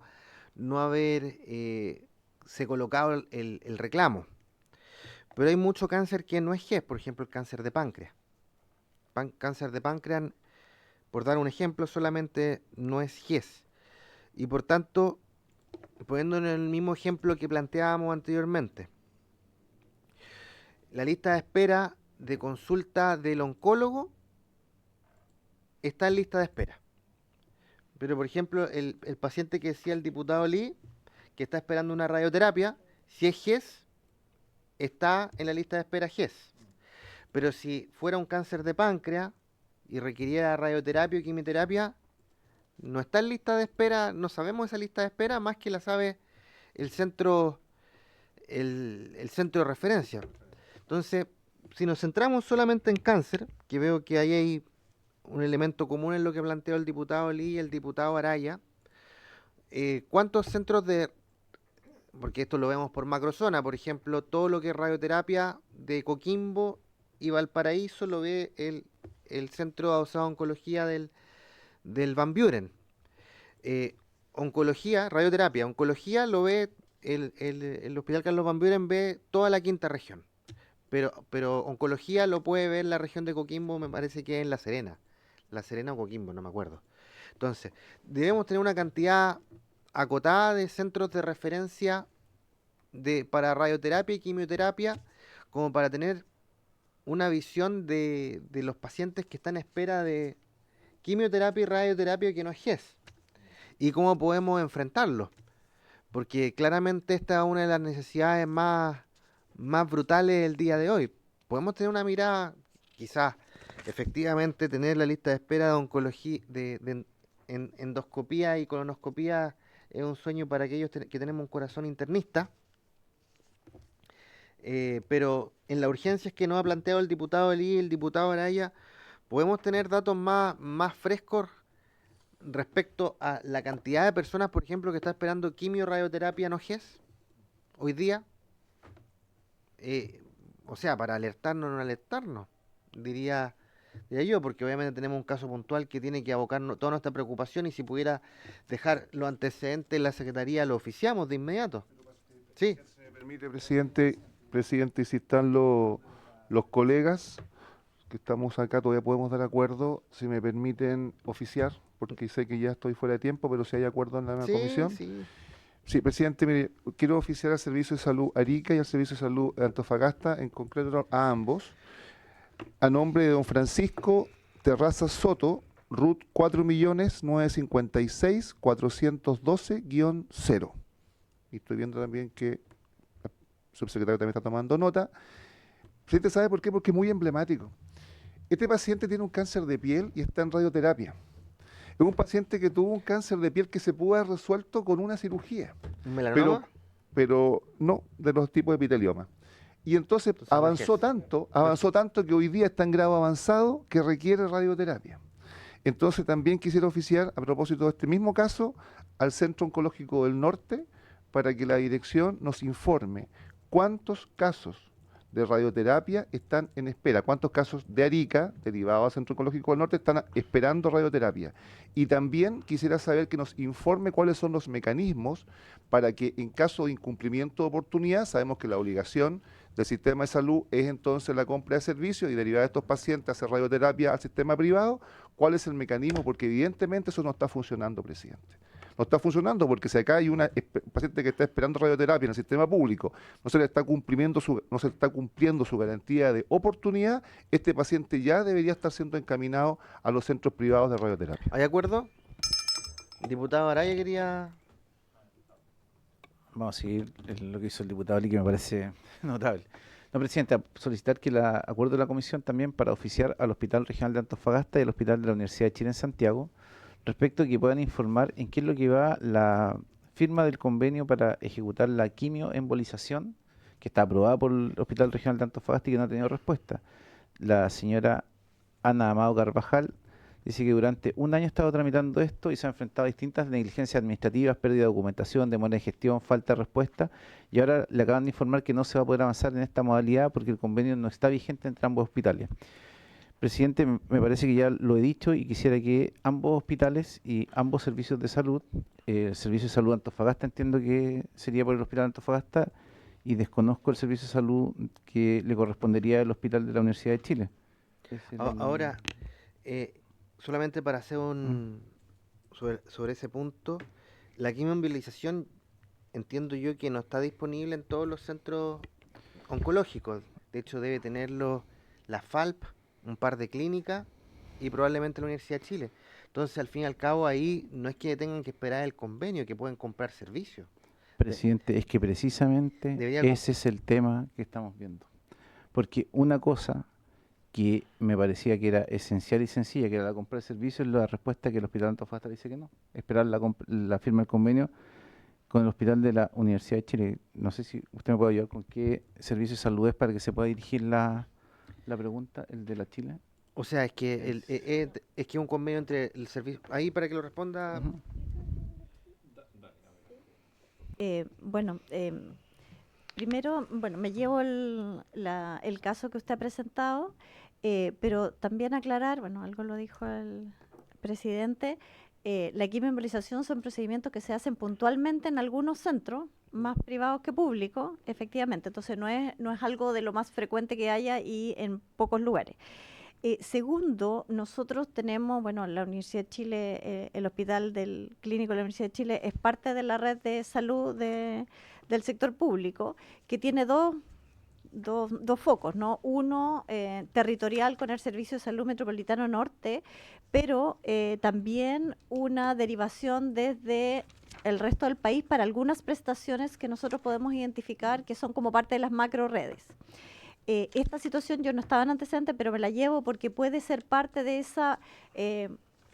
S1: no haber se colocado el reclamo. Pero hay mucho cáncer que no es GES, por ejemplo el cáncer de páncreas. Cáncer de páncreas, por dar un ejemplo, solamente no es GES. Y por tanto, poniendo en el mismo ejemplo que planteábamos anteriormente, la lista de espera de consulta del oncólogo está en lista de espera. Pero por ejemplo, el paciente que decía el diputado Lee, que está esperando una radioterapia, si es GES, está en la lista de espera GES. Pero si fuera un cáncer de páncreas y requiriera radioterapia o quimioterapia, no está en lista de espera, no sabemos esa lista de espera, más que la sabe el centro el centro de referencia. Entonces, si nos centramos solamente en cáncer, que veo que ahí hay un elemento común en lo que planteó el diputado Lee y el diputado Araya, ¿cuántos centros de...? Porque esto lo vemos por macrozona, por ejemplo, todo lo que es radioterapia de Coquimbo y Valparaíso lo ve el Centro Avanzado de Oncología del Van Buren. Oncología, radioterapia, oncología lo ve el Hospital Carlos Van Buren, ve toda la quinta región. Pero oncología lo puede ver la región de Coquimbo, me parece que es en La Serena. La Serena o Coquimbo, no me acuerdo. Entonces, debemos tener una cantidad acotada de centros de referencia para radioterapia y quimioterapia, como para tener una visión de los pacientes que están en espera de quimioterapia y radioterapia que no es GES. Y cómo podemos enfrentarlo. Porque claramente esta es una de las necesidades más brutales del día de hoy. Podemos tener una mirada, quizás, efectivamente, tener la lista de espera de oncología, de endoscopía y colonoscopía es un sueño para aquellos que tenemos un corazón internista. Pero en las urgencias que nos ha planteado el diputado Lee y el diputado Araya, podemos tener datos más frescos respecto a la cantidad de personas, por ejemplo, que está esperando quimio, radioterapia no GES hoy día. O sea, para alertarnos o no alertarnos, diría yo, porque obviamente tenemos un caso puntual que tiene que abocarnos toda nuestra preocupación, y si pudiera dejar los antecedentes en la Secretaría, lo oficiamos de inmediato. Sí.
S7: Si me permite, presidente, y si están los colegas que estamos acá, todavía podemos dar acuerdo, si me permiten oficiar, porque sé que ya estoy fuera de tiempo, pero si hay acuerdo en la comisión.
S1: Sí.
S7: Sí, presidente, mire, quiero oficiar al Servicio de Salud Arica y al Servicio de Salud de Antofagasta, en concreto a ambos, a nombre de don Francisco Terrazas Soto, RUT 4.956.412-0. Y estoy viendo también que el subsecretario también está tomando nota. Presidente, ¿sabe por qué? Porque es muy emblemático. Este paciente tiene un cáncer de piel y está en radioterapia. Es un paciente que tuvo un cáncer de piel que se pudo haber resuelto con una cirugía.
S1: ¿Melanoma?
S7: Pero no de los tipos de epitelioma. Y entonces avanzó tanto que hoy día está en grado avanzado que requiere radioterapia. Entonces también quisiera oficiar, a propósito de este mismo caso, al Centro Oncológico del Norte, para que la dirección nos informe cuántos casos de radioterapia están en espera, cuántos casos de Arica, derivados al Centro Oncológico del Norte, están esperando radioterapia. Y también quisiera saber que nos informe cuáles son los mecanismos para que en caso de incumplimiento de oportunidad, sabemos que la obligación del sistema de salud es entonces la compra de servicios y derivar de estos pacientes a hacer radioterapia al sistema privado, ¿cuál es el mecanismo? Porque evidentemente eso no está funcionando, presidente. No está funcionando porque si acá hay un paciente que está esperando radioterapia en el sistema público, no se le está cumpliendo su garantía de oportunidad, este paciente ya debería estar siendo encaminado a los centros privados de radioterapia.
S1: ¿Hay acuerdo? Diputado Araya quería...
S8: Vamos a seguir lo que hizo el diputado Lee, que me parece notable. No, presidente, solicitar que el acuerdo de la comisión también para oficiar al Hospital Regional de Antofagasta y al Hospital de la Universidad de Chile en Santiago, respecto a que puedan informar en qué es lo que va la firma del convenio para ejecutar la quimioembolización, que está aprobada por el Hospital Regional de Antofagasta y que no ha tenido respuesta. La señora Ana Amado Carvajal dice que durante un año ha estado tramitando esto y se ha enfrentado a distintas negligencias administrativas, pérdida de documentación, demora de gestión, falta de respuesta, y ahora le acaban de informar que no se va a poder avanzar en esta modalidad porque el convenio no está vigente entre ambos hospitales. Presidente, me parece que ya lo he dicho y quisiera que ambos hospitales y ambos servicios de salud, el Servicio de Salud de Antofagasta entiendo que sería por el Hospital de Antofagasta, y desconozco el Servicio de Salud que le correspondería al Hospital de la Universidad de Chile.
S1: Ahora, solamente para hacer sobre ese punto, la quimioembolización entiendo yo que no está disponible en todos los centros oncológicos. De hecho, debe tenerlo la FALP, un par de clínicas y probablemente la Universidad de Chile. Entonces, al fin y al cabo, ahí no es que tengan que esperar el convenio, que pueden comprar servicios.
S8: Presidente, es que precisamente ese es el tema que estamos viendo. Porque una cosa que me parecía que era esencial y sencilla, que era la compra de servicios, la respuesta que el Hospital de Antofagasta dice que no. Esperar la firma del convenio con el hospital de la Universidad de Chile. No sé si usted me puede ayudar con qué servicio de salud es para que se pueda dirigir la pregunta, el de la Chile.
S1: O sea, es que es que un convenio entre el servicio... Ahí para que lo responda...
S8: Ujú.
S6: Bueno, primero, bueno, me llevo el caso que usted ha presentado, pero también aclarar, bueno, algo lo dijo el presidente, la quimioembolización son procedimientos que se hacen puntualmente en algunos centros, más privados que públicos, efectivamente, entonces no es algo de lo más frecuente que haya y en pocos lugares. Segundo, nosotros tenemos, bueno, la Universidad de Chile, el Hospital del Clínico de la Universidad de Chile es parte de la red de salud del sector público, que tiene dos focos, ¿no? Uno territorial con el Servicio de Salud Metropolitano Norte, pero también una derivación desde el resto del país para algunas prestaciones que nosotros podemos identificar que son como parte de las macro redes. Esta situación yo no estaba en antecedente, pero me la llevo porque puede ser parte de esa,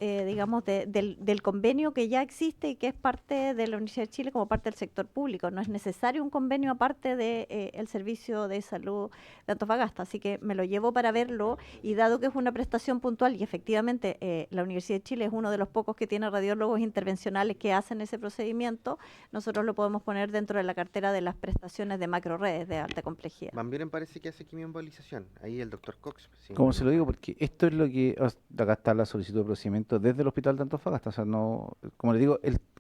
S6: digamos, del convenio que ya existe y que es parte de la Universidad de Chile como parte del sector público. No es necesario un convenio aparte del Servicio de Salud de Antofagasta, así que me lo llevo para verlo y dado que es una prestación puntual y efectivamente la Universidad de Chile es uno de los pocos que tiene radiólogos intervencionales que hacen ese procedimiento, nosotros lo podemos poner dentro de la cartera de las prestaciones de macro redes de alta complejidad.
S1: Van Buren parece que hace quimioembolización. Ahí el doctor Cox. si
S8: Como
S1: no
S8: se
S1: me
S8: lo digo,
S1: falla.
S8: porque esto es lo que, acá está la solicitud de procedimiento desde el Hospital de Antofagasta, o sea, no, como le digo,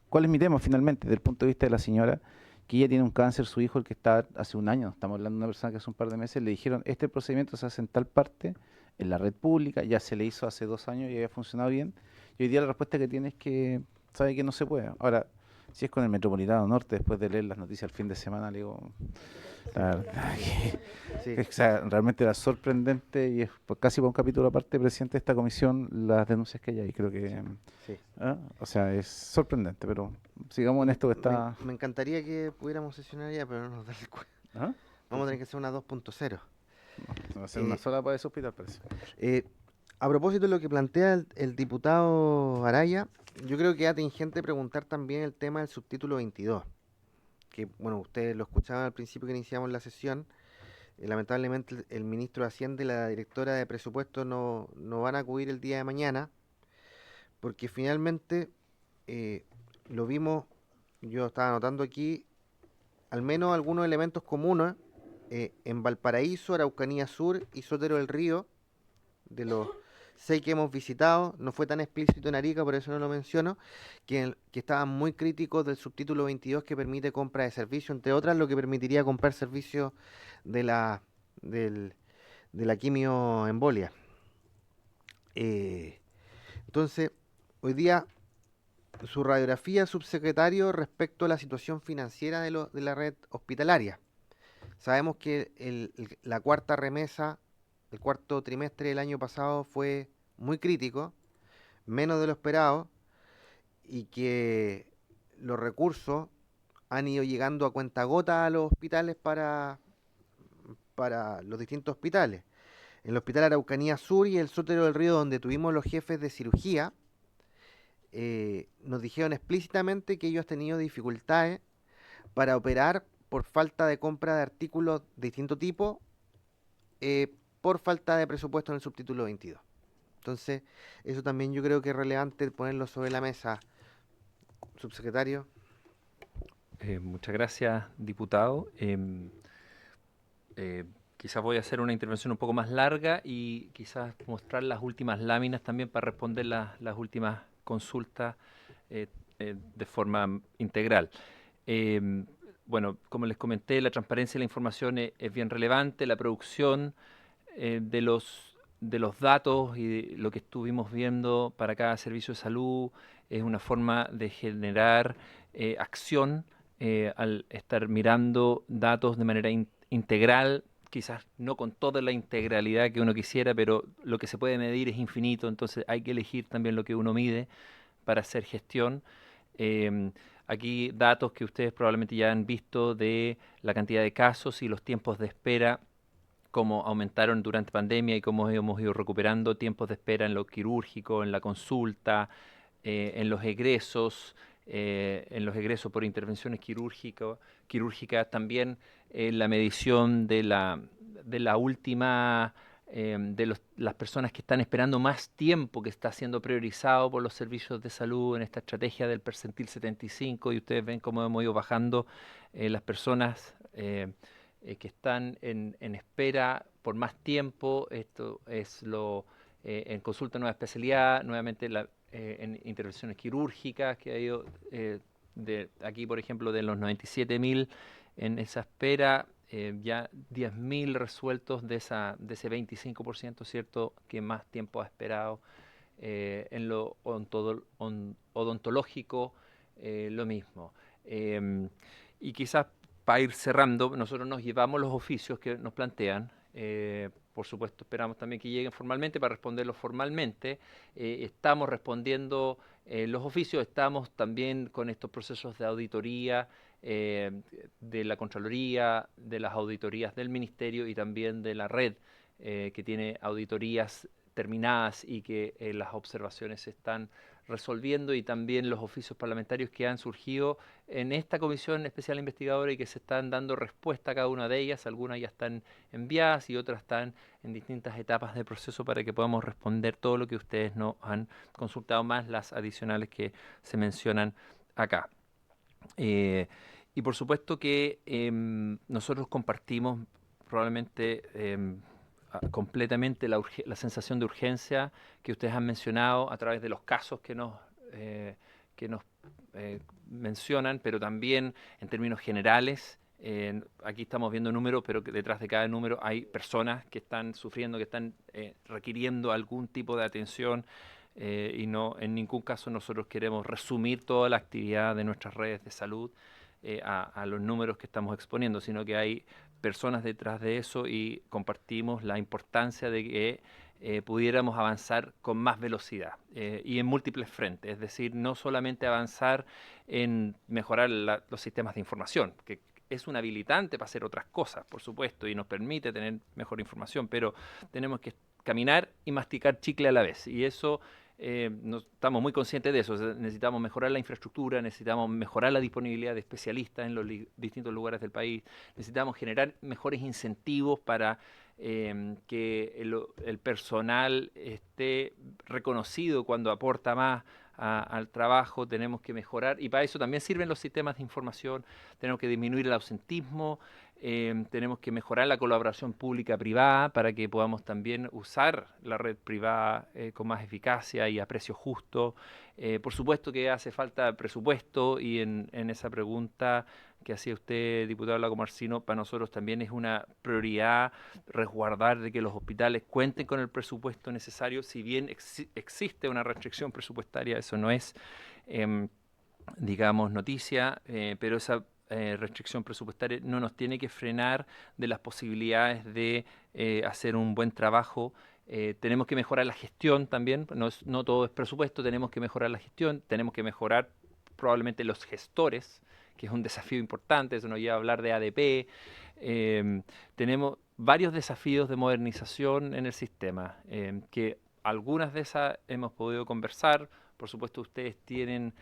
S8: ¿cuál es mi tema finalmente? Desde el punto de vista de la señora, que ella tiene un cáncer, su hijo, el que está hace un año, estamos hablando de una persona que hace un par de meses, le dijeron, este procedimiento se hace en tal parte, en la red pública, ya se le hizo hace 2 años y había funcionado bien, y hoy día la respuesta que tiene es que sabe que no se puede. Ahora, si es con el Metropolitano Norte, después de leer las noticias el fin de semana, le digo, la verdad
S1: Sí.
S8: o sea, realmente era sorprendente y es casi por un capítulo aparte, presidente de esta comisión, las denuncias que hay ahí. Creo que,
S1: Sí.
S8: o sea, es sorprendente, pero sigamos en esto que está.
S1: Me encantaría que pudiéramos sesionar ya, pero no nos da el cuento.
S8: ¿Ah?
S1: Vamos a tener que hacer una 2.0.
S8: Va a ser una
S1: Eh,
S8: sola para ese hospital, parece.
S1: A propósito de lo que plantea el diputado Araya, yo creo que es atingente preguntar también el tema del subtítulo 22, que bueno, ustedes lo escuchaban al principio que iniciamos la sesión. Lamentablemente el ministro de Hacienda y la directora de presupuesto no van a acudir el día de mañana, porque finalmente lo vimos, yo estaba anotando aquí, al menos algunos elementos comunes en Valparaíso, Araucanía Sur y Sotero del Río, de los 6 que hemos visitado, no fue tan explícito en Arica, por eso no lo menciono, que estaban muy críticos del subtítulo 22 que permite compra de servicio, entre otras lo que permitiría comprar servicios de la quimioembolia. Entonces, hoy día su radiografía, subsecretario, respecto a la situación financiera de la red hospitalaria. Sabemos que la cuarta remesa, el cuarto trimestre del año pasado fue muy crítico, menos de lo esperado, y que los recursos han ido llegando a cuentagota a los hospitales para los distintos hospitales. En el Hospital Araucanía Sur y el Sotero del Río, donde tuvimos los jefes de cirugía, nos dijeron explícitamente que ellos han tenido dificultades para operar por falta de compra de artículos de distinto tipo, por falta de presupuesto en el subtítulo 22. Entonces, eso también yo creo que es relevante ponerlo sobre la mesa, subsecretario.
S3: Muchas gracias, diputado. Quizás voy a hacer una intervención un poco más larga y quizás mostrar las últimas láminas también para responder las últimas consultas de forma integral. Bueno, como les comenté, la transparencia de la información es bien relevante, la producción de los datos y lo que estuvimos viendo para cada servicio de salud es una forma de generar acción al estar mirando datos de manera integral, quizás no con toda la integralidad que uno quisiera, pero lo que se puede medir es infinito, entonces hay que elegir también lo que uno mide para hacer gestión. Aquí datos que ustedes probablemente ya han visto de la cantidad de casos y los tiempos de espera, cómo aumentaron durante pandemia y cómo hemos ido recuperando tiempos de espera en lo quirúrgico, en la consulta, en los egresos, en los egresos por intervenciones quirúrgicas, también la medición de la última, las personas que están esperando más tiempo, que está siendo priorizado por los servicios de salud en esta estrategia del percentil 75, y ustedes ven cómo hemos ido bajando las personas que están en espera por más tiempo. Esto es en consulta nueva especialidad, nuevamente en intervenciones quirúrgicas, que ha ido aquí, por ejemplo, de los 97.000 en esa espera, ya 10.000 resueltos de ese 25%, ¿cierto?, que más tiempo ha esperado. En lo odontológico, lo mismo. Y quizás para ir cerrando, nosotros nos llevamos los oficios que nos plantean. Por supuesto, esperamos también que lleguen formalmente para responderlos formalmente. Estamos respondiendo los oficios, estamos también con estos procesos de auditoría de la Contraloría, de las auditorías del Ministerio y también de la red, que tiene auditorías terminadas y que las observaciones se están resolviendo, y también los oficios parlamentarios que han surgido en esta comisión especial investigadora y que se están dando respuesta a cada una de ellas. Algunas ya están enviadas y otras están en distintas etapas de proceso para que podamos responder todo lo que ustedes nos han consultado, más las adicionales que se mencionan acá. Y por supuesto que nosotros compartimos probablemente completamente la sensación de urgencia que ustedes han mencionado a través de los casos que nos mencionan, pero también en términos generales. Aquí estamos viendo números, pero que detrás de cada número hay personas que están sufriendo, que están requiriendo algún tipo de atención, y no, en ningún caso nosotros queremos resumir toda la actividad de nuestras redes de salud a los números que estamos exponiendo, sino que hay personas detrás de eso, y compartimos la importancia de que pudiéramos avanzar con más velocidad y en múltiples frentes. Es decir, no solamente avanzar en mejorar los sistemas de información, que es un habilitante para hacer otras cosas, por supuesto, y nos permite tener mejor información, pero tenemos que caminar y masticar chicle a la vez, y eso estamos muy conscientes de eso. Necesitamos mejorar la infraestructura, necesitamos mejorar la disponibilidad de especialistas en los distintos lugares del país, necesitamos generar mejores incentivos para que el personal esté reconocido cuando aporta más al trabajo. Tenemos que mejorar, y para eso también sirven los sistemas de información. Tenemos que disminuir el ausentismo, tenemos que mejorar la colaboración pública-privada para que podamos también usar la red privada con más eficacia y a precio justo. Por supuesto que hace falta presupuesto, y en esa pregunta que hacía usted, diputado Lago Marcino, para nosotros también es una prioridad resguardar de que los hospitales cuenten con el presupuesto necesario. Si bien existe una restricción presupuestaria, eso no es, digamos, noticia, pero esa restricción presupuestaria no nos tiene que frenar de las posibilidades de hacer un buen trabajo. Tenemos que mejorar la gestión también, no todo es presupuesto, tenemos que mejorar la gestión, tenemos que mejorar probablemente los gestores, que es un desafío importante. Eso nos lleva a hablar de ADP. Tenemos varios desafíos de modernización en el sistema, que algunas de esas hemos podido conversar. Por supuesto, ustedes tienen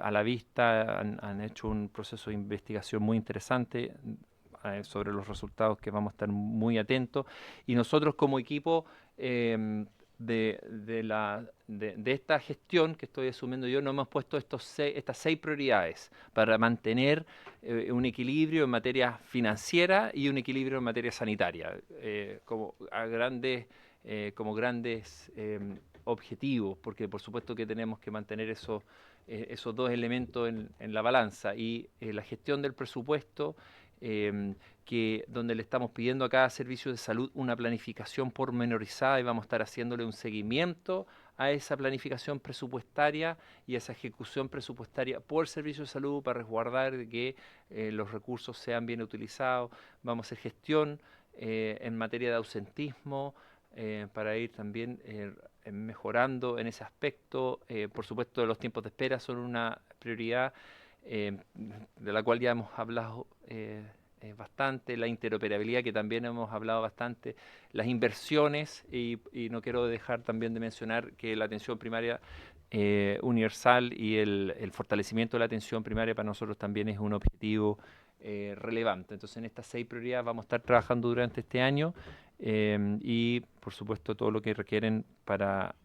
S3: a la vista, han hecho un proceso de investigación muy interesante sobre los resultados, que vamos a estar muy atentos. Y nosotros como equipo de esta gestión que estoy asumiendo yo, nos hemos puesto estas 6 prioridades para mantener un equilibrio en materia financiera y un equilibrio en materia sanitaria, como grandes objetivos, porque por supuesto que tenemos que mantener esos dos elementos en la balanza. Y la gestión del presupuesto, donde le estamos pidiendo a cada servicio de salud una planificación pormenorizada, y vamos a estar haciéndole un seguimiento a esa planificación presupuestaria y a esa ejecución presupuestaria por servicio de salud, para resguardar de que los recursos sean bien utilizados. Vamos a hacer gestión en materia de ausentismo, para ir también mejorando en ese aspecto. Por supuesto, los tiempos de espera son una prioridad, de la cual ya hemos hablado bastante. La interoperabilidad, que también hemos hablado bastante. Las inversiones, y no quiero dejar también de mencionar que la atención primaria universal y el fortalecimiento de la atención primaria para nosotros también es un objetivo relevante. Entonces, en estas 6 prioridades vamos a estar trabajando durante este año y, por supuesto, todo lo que requieren para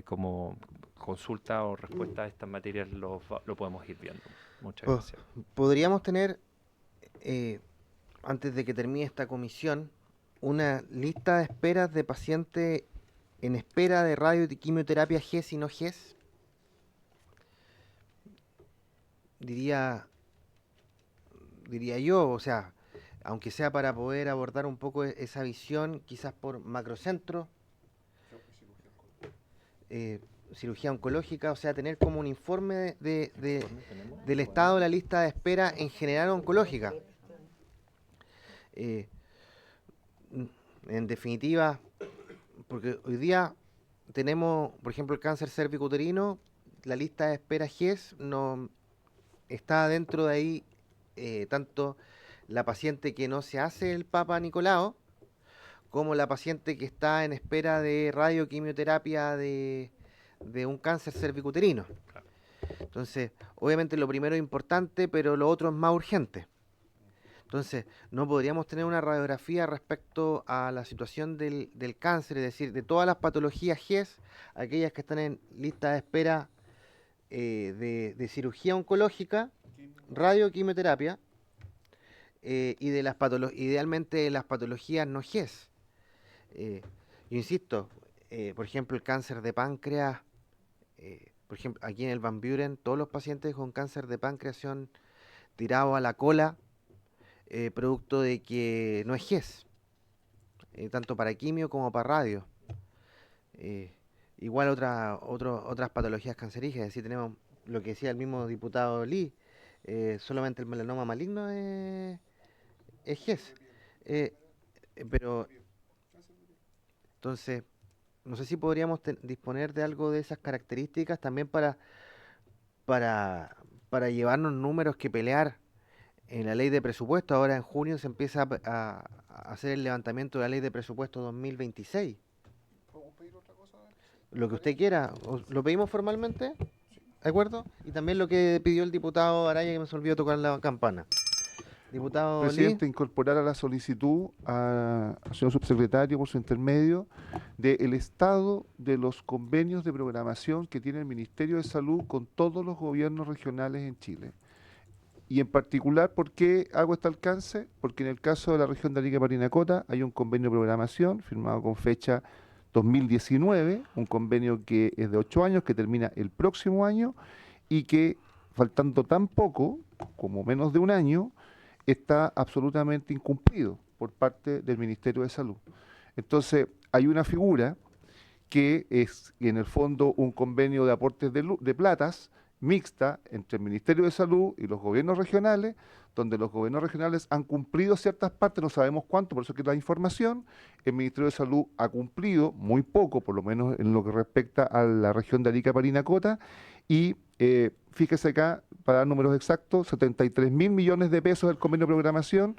S3: como consulta o respuesta a estas materias lo podemos ir viendo. Muchas gracias.
S1: Podríamos tener, antes de que termine esta comisión, una lista de esperas de pacientes en espera de radio y quimioterapia GES y no GES. Diría yo, o sea, aunque sea para poder abordar un poco esa visión, quizás por macrocentro, cirugía oncológica, o sea, tener como un informe del estado de la lista de espera en general oncológica. En definitiva, porque hoy día tenemos, por ejemplo, el cáncer cervicouterino, la lista de espera GES no está dentro de ahí tanto la paciente que no se hace el Papa Nicolau, como la paciente que está en espera de radioquimioterapia de un cáncer cervicouterino. Entonces, obviamente lo primero es importante, pero lo otro es más urgente. Entonces, no podríamos tener una radiografía respecto a la situación del cáncer, es decir, de todas las patologías GES, aquellas que están en lista de espera de cirugía oncológica, radioquimioterapia, y de las idealmente las patologías no GES. Yo insisto, por ejemplo, el cáncer de páncreas, por ejemplo, aquí en el Van Buren, todos los pacientes con cáncer de páncreas son tirados a la cola, producto de que no es GES, tanto para quimio como para radio. Igual otras patologías cancerígenas, es decir, tenemos lo que decía el mismo diputado Lee, solamente el melanoma maligno es GES. Pero, entonces, no sé si podríamos disponer de algo de esas características también para llevarnos números que pelear en la ley de presupuesto. Ahora en junio se empieza a hacer el levantamiento de la ley de presupuesto 2026. ¿Podemos pedir otra cosa? Lo que usted quiera. ¿Lo pedimos formalmente? ¿De acuerdo? Y también lo que pidió el diputado Araya, que me se olvidó tocar la campana. Diputado
S7: Presidente,
S1: Lee.
S7: incorporar a la solicitud al señor subsecretario por su intermedio del estado de los convenios de programación que tiene el Ministerio de Salud con todos los gobiernos regionales en Chile. Y en particular, ¿por qué hago este alcance? Porque en el caso de la región de Arica y Parinacota hay un convenio de programación firmado con fecha 2019, un convenio que es de 8 años, que termina el próximo año y que, faltando tan poco, como menos de un año, está absolutamente incumplido por parte del Ministerio de Salud. Entonces, hay una figura que es, en el fondo, un convenio de aportes de platas mixta entre el Ministerio de Salud y los gobiernos regionales, donde los gobiernos regionales han cumplido ciertas partes, no sabemos cuánto, por eso que la información, el Ministerio de Salud ha cumplido muy poco, por lo menos en lo que respecta a la región de Arica Parinacota, y fíjese acá, para dar números exactos, 73.000 millones de pesos del convenio de programación,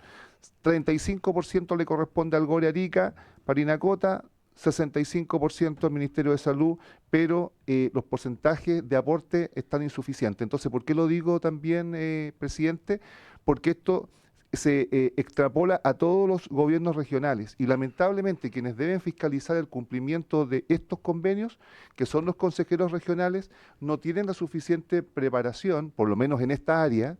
S7: 35% le corresponde al GORE Arica, Parinacota, 65% al Ministerio de Salud, pero los porcentajes de aporte están insuficientes. Entonces, ¿por qué lo digo también, presidente? Porque esto se extrapola a todos los gobiernos regionales y lamentablemente quienes deben fiscalizar el cumplimiento de estos convenios, que son los consejeros regionales, no tienen la suficiente preparación, por lo menos en esta área,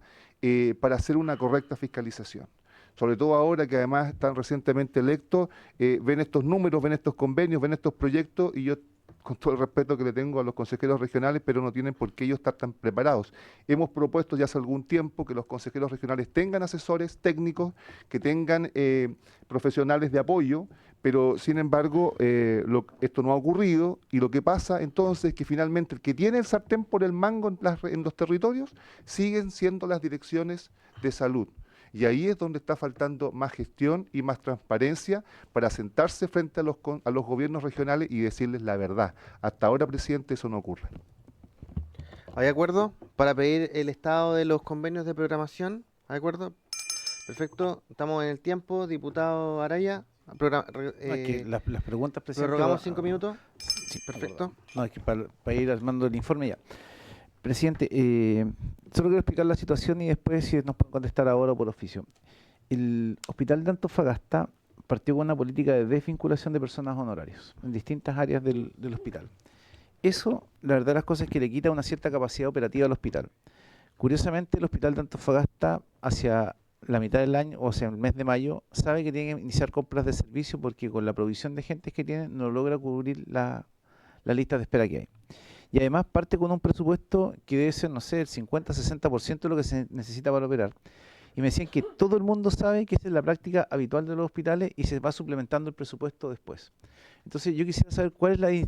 S7: para hacer una correcta fiscalización. Sobre todo ahora que además están recientemente electos, ven estos números, ven estos convenios, ven estos proyectos, y yo, con todo el respeto que le tengo a los consejeros regionales, pero no tienen por qué ellos estar tan preparados. Hemos propuesto ya hace algún tiempo que los consejeros regionales tengan asesores técnicos, que tengan profesionales de apoyo, pero sin embargo esto no ha ocurrido, y lo que pasa entonces es que finalmente el que tiene el sartén por el mango en los territorios siguen siendo las direcciones de salud. Y ahí es donde está faltando más gestión y más transparencia para sentarse frente a los gobiernos regionales y decirles la verdad. Hasta ahora, presidente, eso no ocurre.
S1: ¿Hay acuerdo para pedir el estado de los convenios de programación? ¿Hay acuerdo? Perfecto. Estamos en el tiempo. Diputado Araya, Re-
S8: No, es que las preguntas, presidente.
S1: ¿Prorrogamos 5 minutos?
S8: Sí,
S1: Perfecto.
S8: No, es que para ir armando el informe ya. Presidente, solo quiero explicar la situación y después si nos pueden contestar ahora o por oficio. El Hospital de Antofagasta partió con una política de desvinculación de personas honorarios en distintas áreas del hospital. Eso, la verdad de las cosas, es que le quita una cierta capacidad operativa al hospital. Curiosamente, el Hospital de Antofagasta, hacia la mitad del año, o sea, el mes de mayo, sabe que tiene que iniciar compras de servicio porque con la provisión de gentes que tiene no logra cubrir la lista de espera que hay. Y además parte con un presupuesto que debe ser, no sé, el 50-60% de lo que se necesita para operar. Y me decían que todo el mundo sabe que esa es la práctica habitual de los hospitales y se va suplementando el presupuesto después. Entonces yo quisiera saber cuál es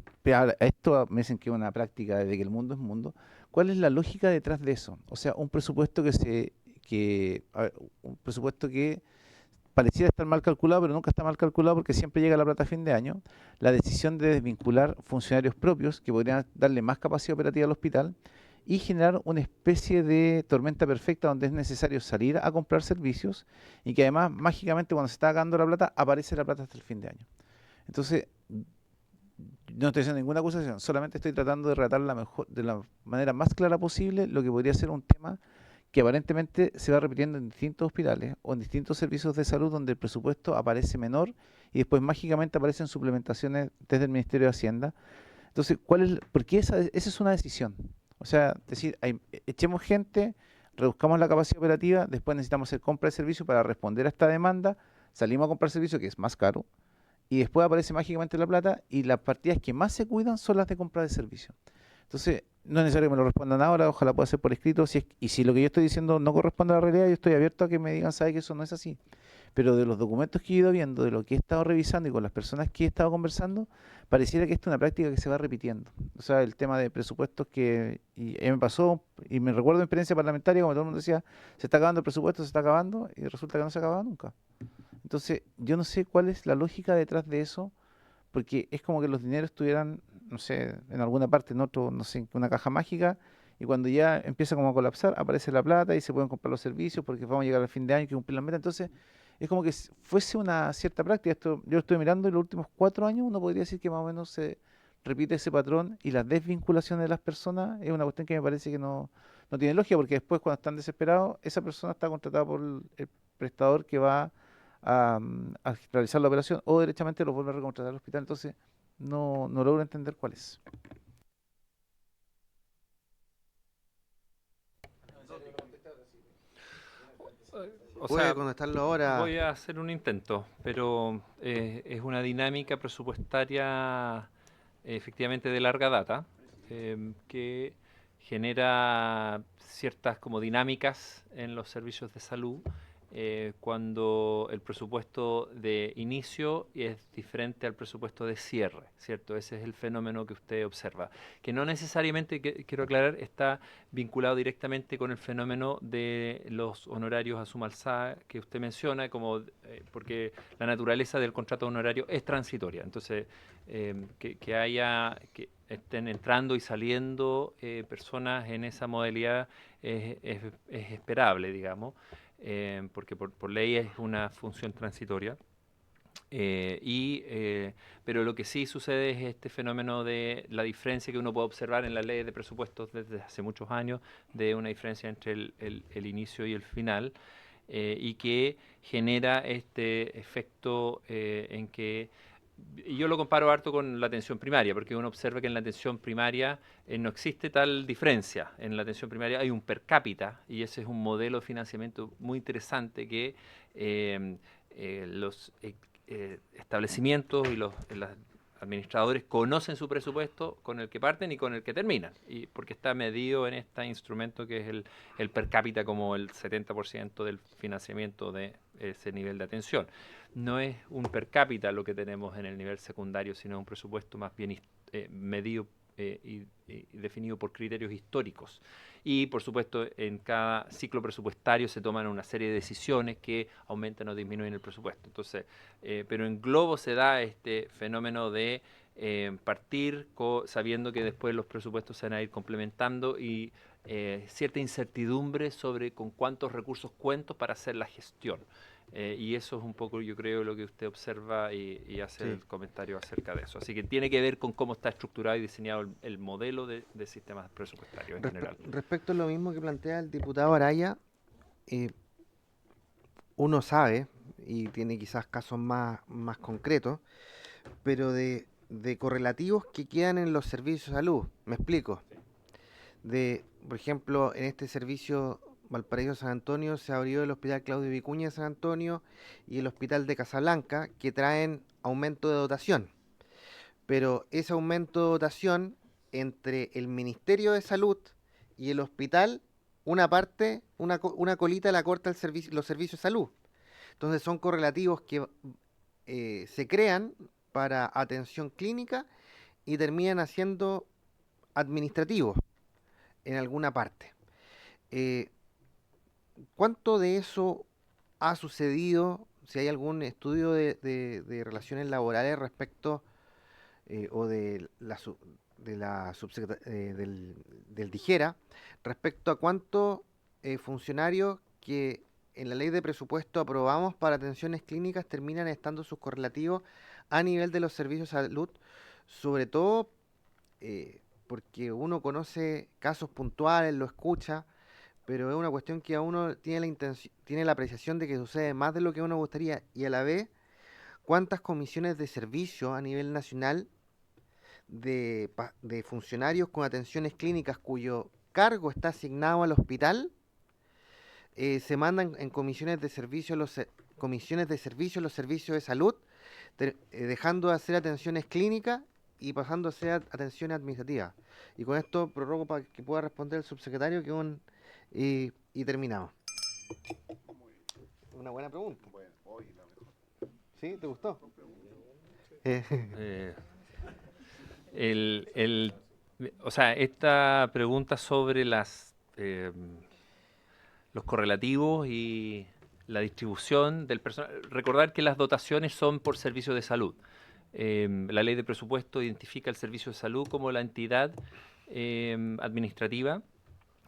S8: esto me dicen que es una práctica desde que el mundo es mundo, ¿cuál es la lógica detrás de eso? O sea, un presupuesto un presupuesto que pareciera estar mal calculado, pero nunca está mal calculado porque siempre llega la plata a fin de año. La decisión de desvincular funcionarios propios que podrían darle más capacidad operativa al hospital y generar una especie de tormenta perfecta donde es necesario salir a comprar servicios y que además mágicamente cuando se está acabando la plata aparece la plata hasta el fin de año. Entonces, no estoy haciendo ninguna acusación, solamente estoy tratando de relatar de la manera más clara posible lo que podría ser un tema que aparentemente se va repitiendo en distintos hospitales o en distintos servicios de salud donde el presupuesto aparece menor y después mágicamente aparecen suplementaciones desde el Ministerio de Hacienda. Entonces, ¿por qué esa es una decisión? O sea, decir, echemos gente, reduzcamos la capacidad operativa, después necesitamos hacer compra de servicio para responder a esta demanda, salimos a comprar servicio que es más caro y después aparece mágicamente la plata y las partidas que más se cuidan son las de compra de servicio. Entonces, no es necesario que me lo respondan ahora, ojalá pueda ser por escrito. Y si lo que yo estoy diciendo no corresponde a la realidad, yo estoy abierto a que me digan, sabe que eso no es así. Pero de los documentos que he ido viendo, de lo que he estado revisando y con las personas que he estado conversando, pareciera que esto es una práctica que se va repitiendo. O sea, el tema de presupuestos me pasó, y me recuerdo en experiencia parlamentaria, como todo el mundo decía, se está acabando el presupuesto, se está acabando, y resulta que no se acaba nunca. Entonces, yo no sé cuál es la lógica detrás de eso, porque es como que los dineros estuvieran, no sé, en alguna parte, en otro, no sé, en una caja mágica, y cuando ya empieza como a colapsar, aparece la plata y se pueden comprar los servicios porque vamos a llegar al fin de año y que cumplir la meta. Entonces, es como que fuese una cierta práctica. Esto, yo lo estoy mirando y los últimos 4 años uno podría decir que más o menos se repite ese patrón y la desvinculación de las personas es una cuestión que me parece que no tiene lógica porque después cuando están desesperados, esa persona está contratada por el prestador que va a realizar la operación o derechamente lo vuelve a recontratar al hospital. Entonces, no logro entender cuál es.
S3: O
S1: Puede
S3: sea,
S1: contestarlo ahora.
S3: voy a hacer un intento, pero es una dinámica presupuestaria efectivamente de larga data que genera ciertas como dinámicas en los servicios de salud cuando el presupuesto de inicio es diferente al presupuesto de cierre, ¿cierto? Ese es el fenómeno que usted observa, que no necesariamente, quiero aclarar, está vinculado directamente con el fenómeno de los honorarios a suma alzada que usted menciona, porque la naturaleza del contrato honorario es transitoria. Entonces, que estén entrando y saliendo personas en esa modalidad es esperable, digamos, porque por ley es una función transitoria. Pero lo que sí sucede es este fenómeno de la diferencia que uno puede observar en la ley de presupuestos desde hace muchos años, de una diferencia entre el inicio y el final, y que genera este efecto en que, y yo lo comparo harto con la atención primaria, porque uno observa que en la atención primaria no existe tal diferencia. En la atención primaria hay un per cápita, y ese es un modelo de financiamiento muy interesante que los establecimientos y los administradores conocen su presupuesto con el que parten y con el que terminan, y porque está medido en este instrumento que es el per cápita como el 70% del financiamiento de ese nivel de atención. No es un per cápita lo que tenemos en el nivel secundario, sino un presupuesto más bien medido y definido por criterios históricos. Y, por supuesto, en cada ciclo presupuestario se toman una serie de decisiones que aumentan o disminuyen el presupuesto. Entonces, pero en globo se da este fenómeno de partir sabiendo que después los presupuestos se van a ir complementando y cierta incertidumbre sobre con cuántos recursos cuento para hacer la gestión. Y eso es un poco, yo creo, lo que usted observa y hace
S1: Sí.
S3: el comentario acerca de eso. Así que tiene que ver con cómo está estructurado y diseñado el modelo de sistemas presupuestarios en general.
S1: Respecto a lo mismo que plantea el diputado Araya, eh, uno sabe, y tiene quizás casos más concretos, pero de correlativos que quedan en los servicios de salud. Me explico. Por ejemplo, en este servicio Valparaíso San Antonio se abrió el Hospital Claudio Vicuña de San Antonio y el Hospital de Casablanca, que traen aumento de dotación. Pero ese aumento de dotación entre el Ministerio de Salud y el hospital, una colita la corta los servicios de salud. Entonces son correlativos que se crean para atención clínica y terminan haciendo administrativos en alguna parte. ¿Cuánto de eso ha sucedido? Si hay algún estudio de relaciones laborales respecto o de la del DIGERA respecto a cuántos funcionarios que en la ley de presupuesto aprobamos para atenciones clínicas terminan estando sus correlativos a nivel de los servicios de salud, sobre todo porque uno conoce casos puntuales, lo escucha, pero es una cuestión que a uno tiene la apreciación de que sucede más de lo que uno gustaría, y a la vez cuántas comisiones de servicio a nivel nacional de funcionarios con atenciones clínicas cuyo cargo está asignado al hospital se mandan en comisiones de servicio los servicios de salud, dejando de hacer atenciones clínicas y pasando a ser atenciones administrativas. Y con esto prorrogo para que pueda responder el subsecretario y terminamos. Una buena pregunta. ¿Sí? ¿Te gustó?
S3: O sea, esta pregunta sobre los correlativos y la distribución del personal. Recordar que las dotaciones son por servicio de salud. La ley de presupuesto identifica el servicio de salud como la entidad administrativa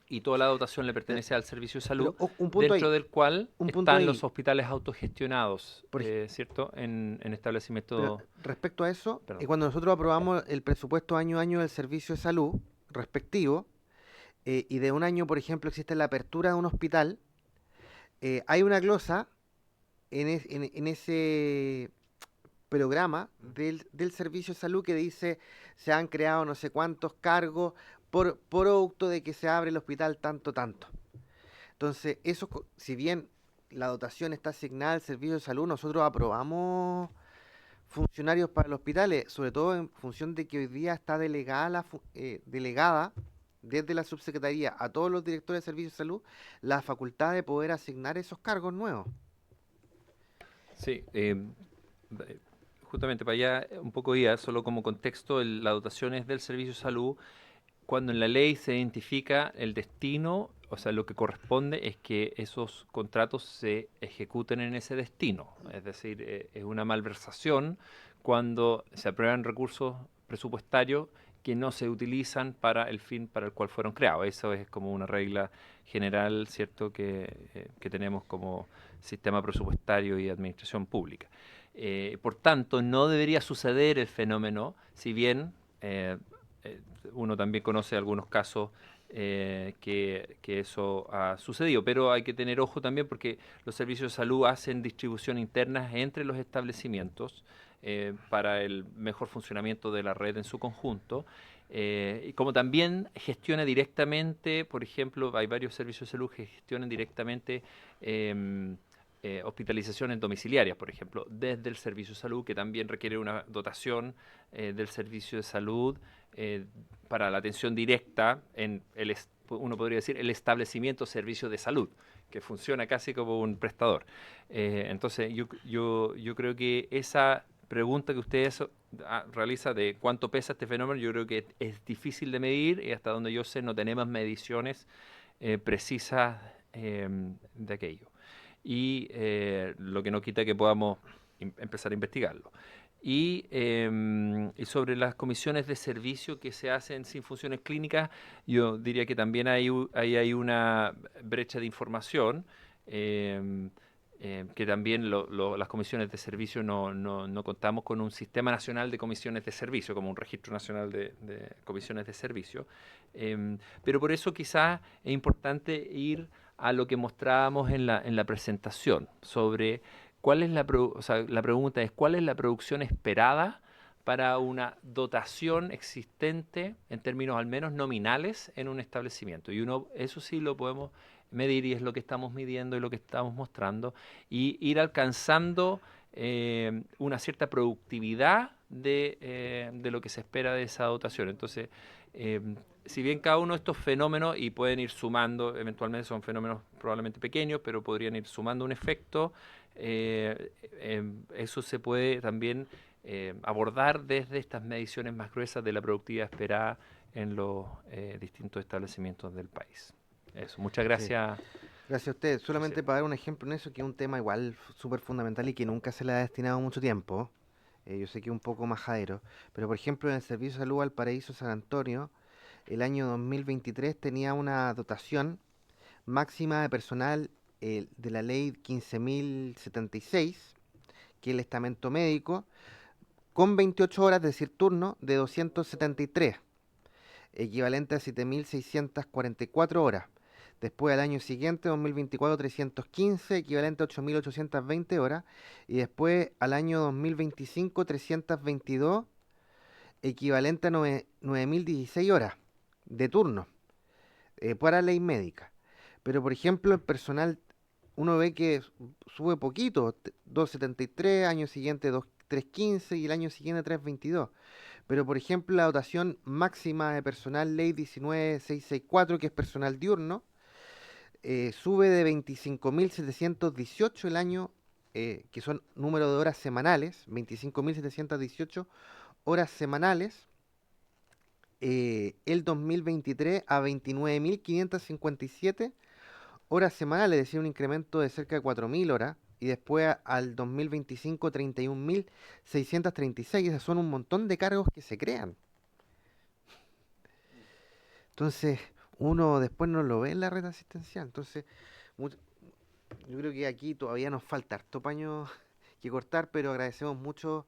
S3: y toda la dotación le pertenece al servicio de salud, dentro del cual están los hospitales autogestionados, ¿cierto? En establecimientos.
S1: Respecto a eso, cuando nosotros aprobamos el presupuesto año a año del servicio de salud respectivo, y de un año, por ejemplo, existe la apertura de un hospital, hay una glosa en ese programa del servicio de salud que dice se han creado no sé cuántos cargos por producto de que se abre el hospital tanto. Entonces, eso, si bien la dotación está asignada al servicio de salud, nosotros aprobamos funcionarios para los hospitales, sobre todo en función de que hoy día está delegada desde la subsecretaría a todos los directores de servicios de salud la facultad de poder asignar esos cargos nuevos.
S3: Sí, justamente para allá un poco ya, solo como contexto, la dotación es del servicio de salud. Cuando en la ley se identifica el destino, o sea, lo que corresponde es que esos contratos se ejecuten en ese destino. Es decir, es una malversación cuando se aprueban recursos presupuestarios que no se utilizan para el fin para el cual fueron creados. Eso es como una regla general, ¿cierto?, que tenemos como sistema presupuestario y administración pública. Por tanto, no debería suceder el fenómeno, si bien uno también conoce algunos casos que eso ha sucedido, pero hay que tener ojo también porque los servicios de salud hacen distribución interna entre los establecimientos para el mejor funcionamiento de la red en su conjunto, y como también gestiona directamente, por ejemplo, hay varios servicios de salud que gestionan directamente hospitalizaciones domiciliarias, por ejemplo, desde el servicio de salud, que también requiere una dotación del servicio de salud para la atención directa en uno podría decir, el establecimiento servicio de salud, que funciona casi como un prestador. Entonces, yo creo que esa pregunta que ustedes realizan de cuánto pesa este fenómeno, yo creo que es difícil de medir y hasta donde yo sé no tenemos mediciones precisas de aquello. Y lo que no quita que podamos empezar a investigarlo. Y sobre las comisiones de servicio que se hacen sin funciones clínicas, yo diría que también hay una brecha de información. que también las comisiones de servicio no contamos con un sistema nacional de comisiones de servicio, como un registro nacional de comisiones de servicio. Pero por eso quizás es importante ir a lo que mostrábamos en la presentación, sobre cuál es o sea, la pregunta es cuál es la producción esperada para una dotación existente en términos al menos nominales en un establecimiento. Y eso sí lo podemos medir y es lo que estamos midiendo y lo que estamos mostrando, y ir alcanzando una cierta productividad de lo que se espera de esa dotación. Entonces, si bien cada uno de estos fenómenos, y pueden ir sumando, eventualmente son fenómenos probablemente pequeños, pero podrían ir sumando un efecto, eso se puede también abordar desde estas mediciones más gruesas de la productividad esperada en los distintos establecimientos del país. Eso, muchas gracias.
S1: Sí. Gracias a usted. Solamente
S3: Sí.
S1: para dar un ejemplo en eso, que es un tema igual súper fundamental y que nunca se le ha destinado mucho tiempo. Yo sé que es un poco majadero, pero por ejemplo en el Servicio de Salud Valparaíso San Antonio, el año 2023 tenía una dotación máxima de personal de la ley 15.076, que es el estamento médico, con 28 horas, es decir, turno de 273, equivalente a 7.644 horas. Después al año siguiente, 2024, 315, equivalente a 8.820 horas. Y después al año 2025, 322, equivalente a 9.016 horas de turno para ley médica. Pero por ejemplo, el personal, uno ve que sube poquito, 273, año siguiente 315 y el año siguiente 322. Pero por ejemplo, la dotación máxima de personal ley 19664, que es personal diurno, sube de 25.718 el año, que son número de horas semanales, 25.718 horas semanales, el 2023 a 29.557 horas semanales, es decir, un incremento de cerca de 4.000 horas, y después al 2025 31.636, esos son un montón de cargos que se crean. Entonces, uno después no lo ve en la red asistencial. Entonces, yo creo que aquí todavía nos falta harto paño que cortar, pero agradecemos mucho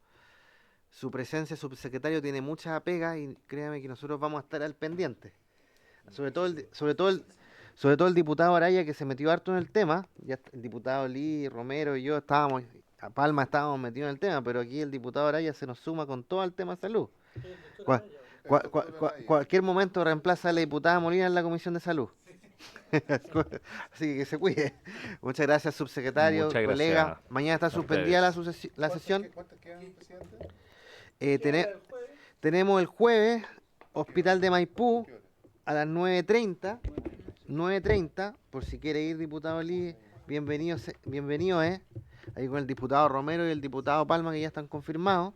S1: su presencia. Subsecretario tiene mucha pega y créame que nosotros vamos a estar al pendiente. Sobre todo el diputado Araya, que se metió harto en el tema. Ya el diputado Lee, Romero y yo estábamos metidos en el tema, pero aquí el diputado Araya se nos suma con todo el tema de salud. Cualquier momento reemplaza a la diputada Molina en la Comisión de Salud. Así que se cuide. Muchas gracias, subsecretario,
S3: Muchas
S1: colega.
S3: gracias
S1: Mañana está
S3: a
S1: suspendida la sesión. Tenemos el jueves, Hospital de Maipú, a las 9:30. 9:30, por si quiere ir, diputado Lee, bienvenido, ahí con el diputado Romero y el diputado Palma, que ya están confirmados.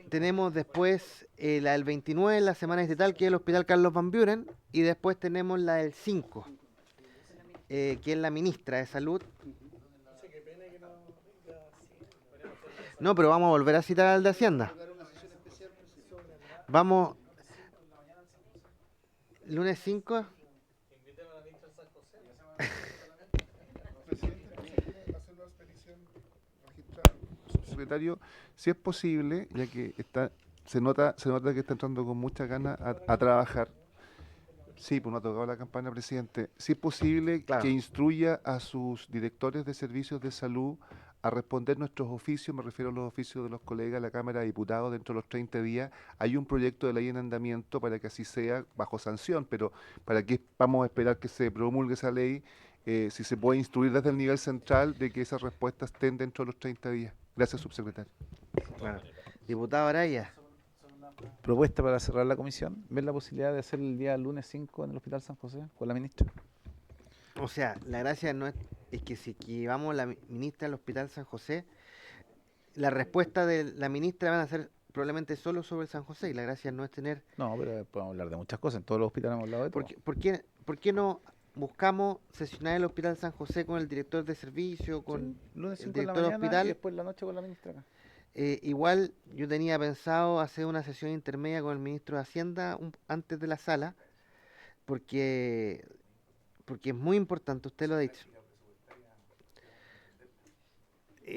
S1: Tenemos después la del 29, la semana distrital, que es el Hospital Carlos Van Buren, y después tenemos la del 5, que es la ministra de Salud. No, pero vamos a volver a citar al de Hacienda. Vamos, lunes 5.
S7: Secretario, si es posible, ya que se nota que está entrando con muchas ganas a trabajar. Sí, pues no ha tocado la campana, presidente. Si es posible,
S1: Claro,
S7: que instruya a sus directores de servicios de salud a responder nuestros oficios, me refiero a los oficios de los colegas de la Cámara de Diputados dentro de los 30 días. Hay un proyecto de ley en andamiento para que así sea, bajo sanción, pero para que vamos a esperar que se promulgue esa ley, si se puede instruir desde el nivel central de que esas respuestas estén dentro de los 30 días. Gracias, subsecretario.
S1: claro. Diputado Araya.
S8: Propuesta para cerrar la comisión, ver la posibilidad de hacer el día lunes 5 en el Hospital San José con la ministra.
S1: O sea, la gracia no es que si llevamos la ministra al Hospital San José, la respuesta de la ministra van a ser probablemente solo sobre el San José, y la gracia no es tener...
S8: No, pero podemos hablar de muchas cosas. En todos los hospitales hemos hablado de todo.
S1: ¿Por qué no buscamos sesionar el Hospital San José con el director de servicio, con
S8: Lunes
S1: el
S8: 5 en la
S1: director de
S8: mañana
S1: hospital?
S8: y después en la noche con la ministra acá.
S1: Igual yo tenía pensado hacer una sesión intermedia con el ministro de Hacienda antes de la sala, porque porque es muy importante, usted lo ha dicho.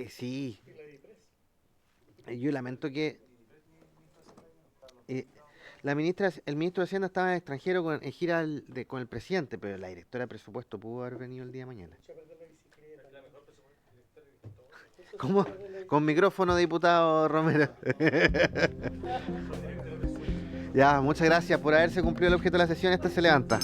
S1: Sí. Yo lamento que el ministro de Hacienda estaba en extranjero en gira con el presidente, pero la directora de presupuesto pudo haber venido el día de mañana. ¿Cómo? Con micrófono, diputado Romero. Ya, muchas gracias por haberse cumplido el objeto de la sesión. Esta se levanta.